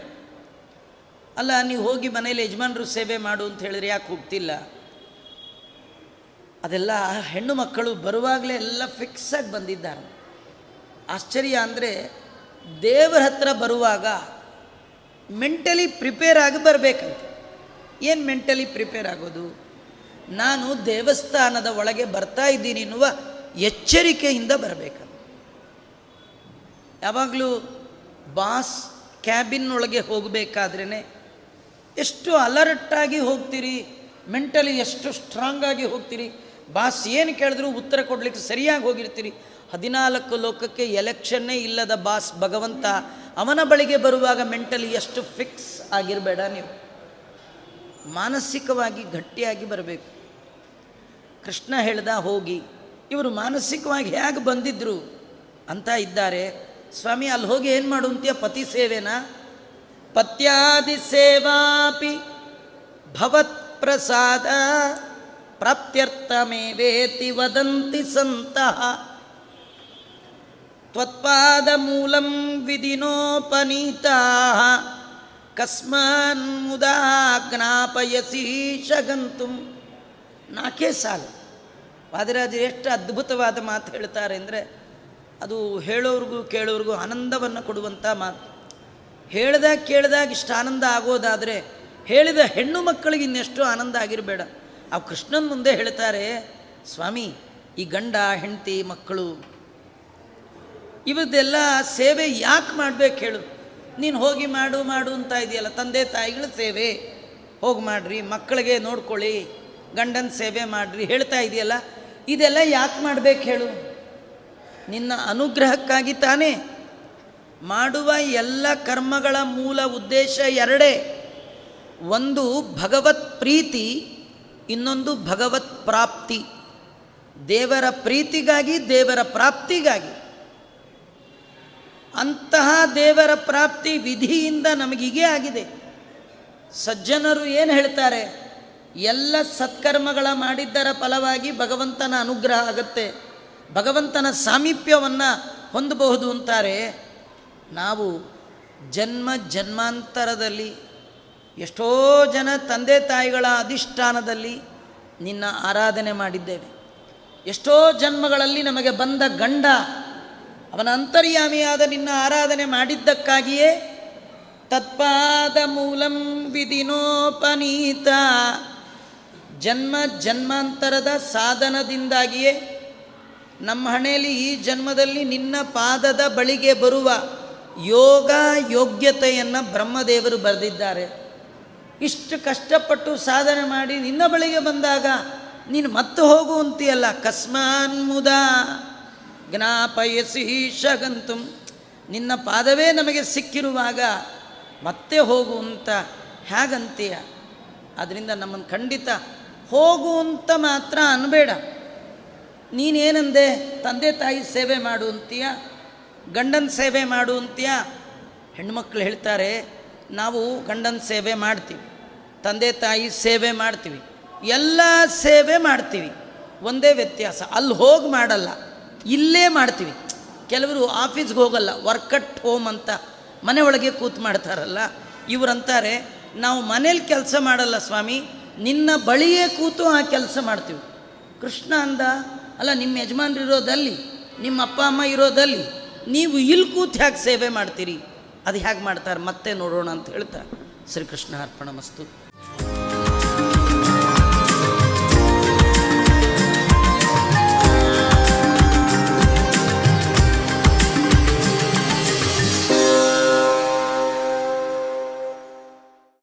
ಅಲ್ಲ, ನೀವು ಹೋಗಿ ಮನೇಲಿ ಯಜಮಾನರು ಸೇವೆ ಮಾಡು ಅಂತ ಹೇಳಿದ್ರೆ ಯಾಕೆ ಹೋಗ್ತಿಲ್ಲ? ಅದೆಲ್ಲ ಹೆಣ್ಣು ಮಕ್ಕಳು ಬರುವಾಗಲೇ ಎಲ್ಲ ಫಿಕ್ಸಾಗಿ ಬಂದಿದ್ದಾರೆ. ಆಶ್ಚರ್ಯ ಅಂದರೆ ದೇವರ ಹತ್ರ ಬರುವಾಗ ಮೆಂಟಲಿ ಪ್ರಿಪೇರ್ ಆಗಿ ಬರಬೇಕಂತ. ಏನು ಮೆಂಟಲಿ ಪ್ರಿಪೇರ್ ಆಗೋದು? ನಾನು ದೇವಸ್ಥಾನದ ಒಳಗೆ ಬರ್ತಾ ಇದ್ದೀನಿ ಎನ್ನುವ ಎಚ್ಚರಿಕೆಯಿಂದ ಬರಬೇಕಂತ. ಯಾವಾಗಲೂ ಬಾಸ್ ಕ್ಯಾಬಿನ್ ಒಳಗೆ ಹೋಗಬೇಕಾದ್ರೇ ಎಷ್ಟು ಅಲರ್ಟಾಗಿ ಹೋಗ್ತೀರಿ, ಮೆಂಟಲಿ ಎಷ್ಟು ಸ್ಟ್ರಾಂಗಾಗಿ ಹೋಗ್ತೀರಿ. ಬಾಸ್ ಏನು ಕೇಳಿದ್ರೂ ಉತ್ತರ ಕೊಡಲಿಕ್ಕೆ ಸರಿಯಾಗಿ ಹೋಗಿರ್ತೀರಿ. 14 ಲೋಕಕ್ಕೆ ಎಲೆಕ್ಷನ್ನೇ ಇಲ್ಲದ ಬಾಸ್ ಭಗವಂತ, ಅವನ ಬಳಿಗೆ ಬರುವಾಗ ಮೆಂಟಲಿ ಎಷ್ಟು ಫಿಕ್ಸ್ ಆಗಿರಬೇಡ ನೀವು. ಮಾನಸಿಕವಾಗಿ ಗಟ್ಟಿಯಾಗಿ ಬರಬೇಕು. ಕೃಷ್ಣ ಹೇಳ್ದ ಹೋಗಿ. ಇವರು ಮಾನಸಿಕವಾಗಿ ಹೇಗೆ ಬಂದಿದ್ರು ಅಂತ ಇದ್ದಾರೆ. ಸ್ವಾಮಿ ಅಲ್ಲಿ ಹೋಗಿ ಏನು ಮಾಡು ಅಂತೀಯ? ಪತಿ ಸೇವೆನಾ? ಪತ್ಯಾದಿ ಸೇವಾಪಿ ಭವತ್ ಪ್ರಸಾದ ಪ್ರಾಪ್ತ್ಯರ್ಥಮೇವೇತಿ ವದಂತಿ ಸಂತಃ ತ್ವತ್ಪಾದ ಮೂಲಂ ವಿಧಿನೋಪನೀತಾಃ ಕಸ್ಮಾನ್ ಮುದಾ ಜ್ಞಾಪಯಸಿ ಶಗಂತುಂ. ನಾಲ್ಕೇ ಸಾಲು ವಾದಿರಾಜರು ಎಷ್ಟು ಅದ್ಭುತವಾದ ಮಾತು ಹೇಳ್ತಾರೆ ಅಂದರೆ ಅದು ಹೇಳೋರಿಗೂ ಕೇಳೋರಿಗೂ ಆನಂದವನ್ನು ಕೊಡುವಂಥ ಮಾತು. ಹೇಳ್ದಾಗ ಕೇಳಿದಾಗ ಇಷ್ಟು ಆನಂದ ಆಗೋದಾದರೆ ಹೇಳಿದ ಹೆಣ್ಣು ಮಕ್ಕಳಿಗೆ ಇನ್ನೆಷ್ಟು ಆನಂದ ಆಗಿರಬೇಡ. ಆ ಕೃಷ್ಣನ ಮುಂದೆ ಹೇಳ್ತಾರೆ, ಸ್ವಾಮಿ ಈ ಗಂಡ ಹೆಂಡತಿ ಮಕ್ಕಳು ಇವದ್ದೆಲ್ಲ ಸೇವೆ ಯಾಕೆ ಮಾಡಬೇಕು ಹೇಳು? ನೀನು ಹೋಗಿ ಮಾಡು ಮಾಡು ಅಂತ ಇದೆಯಲ್ಲ, ತಂದೆ ತಾಯಿಗಳ ಸೇವೆ ಹೋಗಿ ಮಾಡಿರಿ, ಮಕ್ಕಳಿಗೆ ನೋಡ್ಕೊಳ್ಳಿ, ಗಂಡನ ಸೇವೆ ಮಾಡಿರಿ ಹೇಳ್ತಾ ಇದೆಯಲ್ಲ, ಇದೆಲ್ಲ ಯಾಕೆ ಮಾಡಬೇಕು ಹೇಳು? ನಿನ್ನ ಅನುಗ್ರಹಕ್ಕಾಗಿ ತಾನೇ. ಮಾಡುವ ಎಲ್ಲ ಕರ್ಮಗಳ ಮೂಲ ಉದ್ದೇಶ ಎರಡೇ. ಒಂದು ಭಗವತ್ ಪ್ರೀತಿ, ಇನ್ನೊಂದು ಭಗವತ್ ಪ್ರಾಪ್ತಿ. ದೇವರ ಪ್ರೀತಿಗಾಗಿ, ದೇವರ ಪ್ರಾಪ್ತಿಗಾಗಿ. ಅಂತಹ ದೇವರ ಪ್ರಾಪ್ತಿ ವಿಧಿಯಿಂದ ನಮಗೀಗೇ ಆಗಿದೆ. ಸಜ್ಜನರು ಏನು ಹೇಳ್ತಾರೆ? ಎಲ್ಲ ಸತ್ಕರ್ಮಗಳ ಮಾಡಿದ್ದರ ಫಲವಾಗಿ ಭಗವಂತನ ಅನುಗ್ರಹ ಆಗುತ್ತೆ, ಭಗವಂತನ ಸಾಮೀಪ್ಯವನ್ನು ಹೊಂದಬಹುದು ಅಂತಾರೆ. ನಾವು ಜನ್ಮ ಜನ್ಮಾಂತರದಲ್ಲಿ ಎಷ್ಟೋ ಜನ ತಂದೆ ತಾಯಿಗಳ ಅಧಿಷ್ಠಾನದಲ್ಲಿ ನಿನ್ನ ಆರಾಧನೆ ಮಾಡಿದ್ದೇವೆ. ಎಷ್ಟೋ ಜನ್ಮಗಳಲ್ಲಿ ನಮಗೆ ಬಂದ ಗಂಡ ಅವನ ಅಂತರ್ಯಾಮಿಯಾದ ನಿನ್ನ ಆರಾಧನೆ ಮಾಡಿದ್ದಕ್ಕಾಗಿಯೇ ತತ್ಪಾದ ಮೂಲಂ ವಿಧಿನೋಪನೀತ. ಜನ್ಮ ಜನ್ಮಾಂತರದ ಸಾಧನದಿಂದಾಗಿಯೇ ನಮ್ಮ ಹಣೆಯಲ್ಲಿ ಈ ಜನ್ಮದಲ್ಲಿ ನಿನ್ನ ಪಾದದ ಬಳಿಗೆ ಬರುವ ಯೋಗ ಯೋಗ್ಯತೆಯನ್ನು ಬ್ರಹ್ಮದೇವರು ಬರೆದಿದ್ದಾರೆ. ಇಷ್ಟು ಕಷ್ಟಪಟ್ಟು ಸಾಧನೆ ಮಾಡಿ ನಿನ್ನ ಬಳಿಗೆ ಬಂದಾಗ ನೀನು ಮತ್ತೆ ಹೋಗುವಂತೀಯಲ್ಲ. ಕಸ್ಮಾನ್ ಮುದಾ ಜ್ಞಾಪಯಸಿ ಶಗಂತುಂ. ನಿನ್ನ ಪಾದವೇ ನಮಗೆ ಸಿಕ್ಕಿರುವಾಗ ಮತ್ತೆ ಹೋಗು ಅಂತ ಹೇಗಂತೀಯ? ಆದ್ದರಿಂದ ನಮ್ಮನ್ನು ಖಂಡಿತ ಹೋಗು ಅಂತ ಮಾತ್ರ ಅನ್ಬೇಡ. ನೀನೇನಂದೆ? ತಂದೆ ತಾಯಿ ಸೇವೆ ಮಾಡು ಅಂತೀಯ, ಗಂಡನ ಸೇವೆ ಮಾಡು ಅಂತೀಯ. ಹೆಣ್ಮಕ್ಳು ಹೇಳ್ತಾರೆ, ನಾವು ಗಂಡನ ಸೇವೆ ಮಾಡ್ತೀವಿ, ತಂದೆ ತಾಯಿ ಸೇವೆ ಮಾಡ್ತೀವಿ, ಎಲ್ಲ ಸೇವೆ ಮಾಡ್ತೀವಿ, ಒಂದೇ ವ್ಯತ್ಯಾಸ ಅಲ್ಲಿ ಹೋಗಿ ಮಾಡಲ್ಲ, ಇಲ್ಲೇ ಮಾಡ್ತೀವಿ. ಕೆಲವರು ಆಫೀಸ್ಗೆ ಹೋಗಲ್ಲ, ವರ್ಕ್ ಅಟ್ ಹೋಮ್ ಅಂತ ಮನೆ ಒಳಗೆ ಕೂತು ಮಾಡ್ತಾರಲ್ಲ. ಇವರಂತಾರೆ, ನಾವು ಮನೇಲಿ ಕೆಲಸ ಮಾಡಲ್ಲ ಸ್ವಾಮಿ, ನಿನ್ನ ಬಳಿಯೇ ಕೂತು ಆ ಕೆಲಸ ಮಾಡ್ತೀವಿ. ಕೃಷ್ಣ ಅಂದ, ಅಲ್ಲ ನಿಮ್ಮ ಯಜಮಾನ್ರು ಇರೋದಲ್ಲಿ, ನಿಮ್ಮ ಅಪ್ಪ ಅಮ್ಮ ಇರೋದಲ್ಲಿ, ನೀವು ಇಲ್ಲಿ ಕೂತು ಹೇಗೆ ಸೇವೆ ಮಾಡ್ತೀರಿ? ಅದು ಹೇಗೆ ಮಾಡ್ತಾರೆ ಮತ್ತೆ ನೋಡೋಣ ಅಂತ ಹೇಳ್ತಾ ಶ್ರೀಕೃಷ್ಣ ಅರ್ಪಣಮಸ್ತು.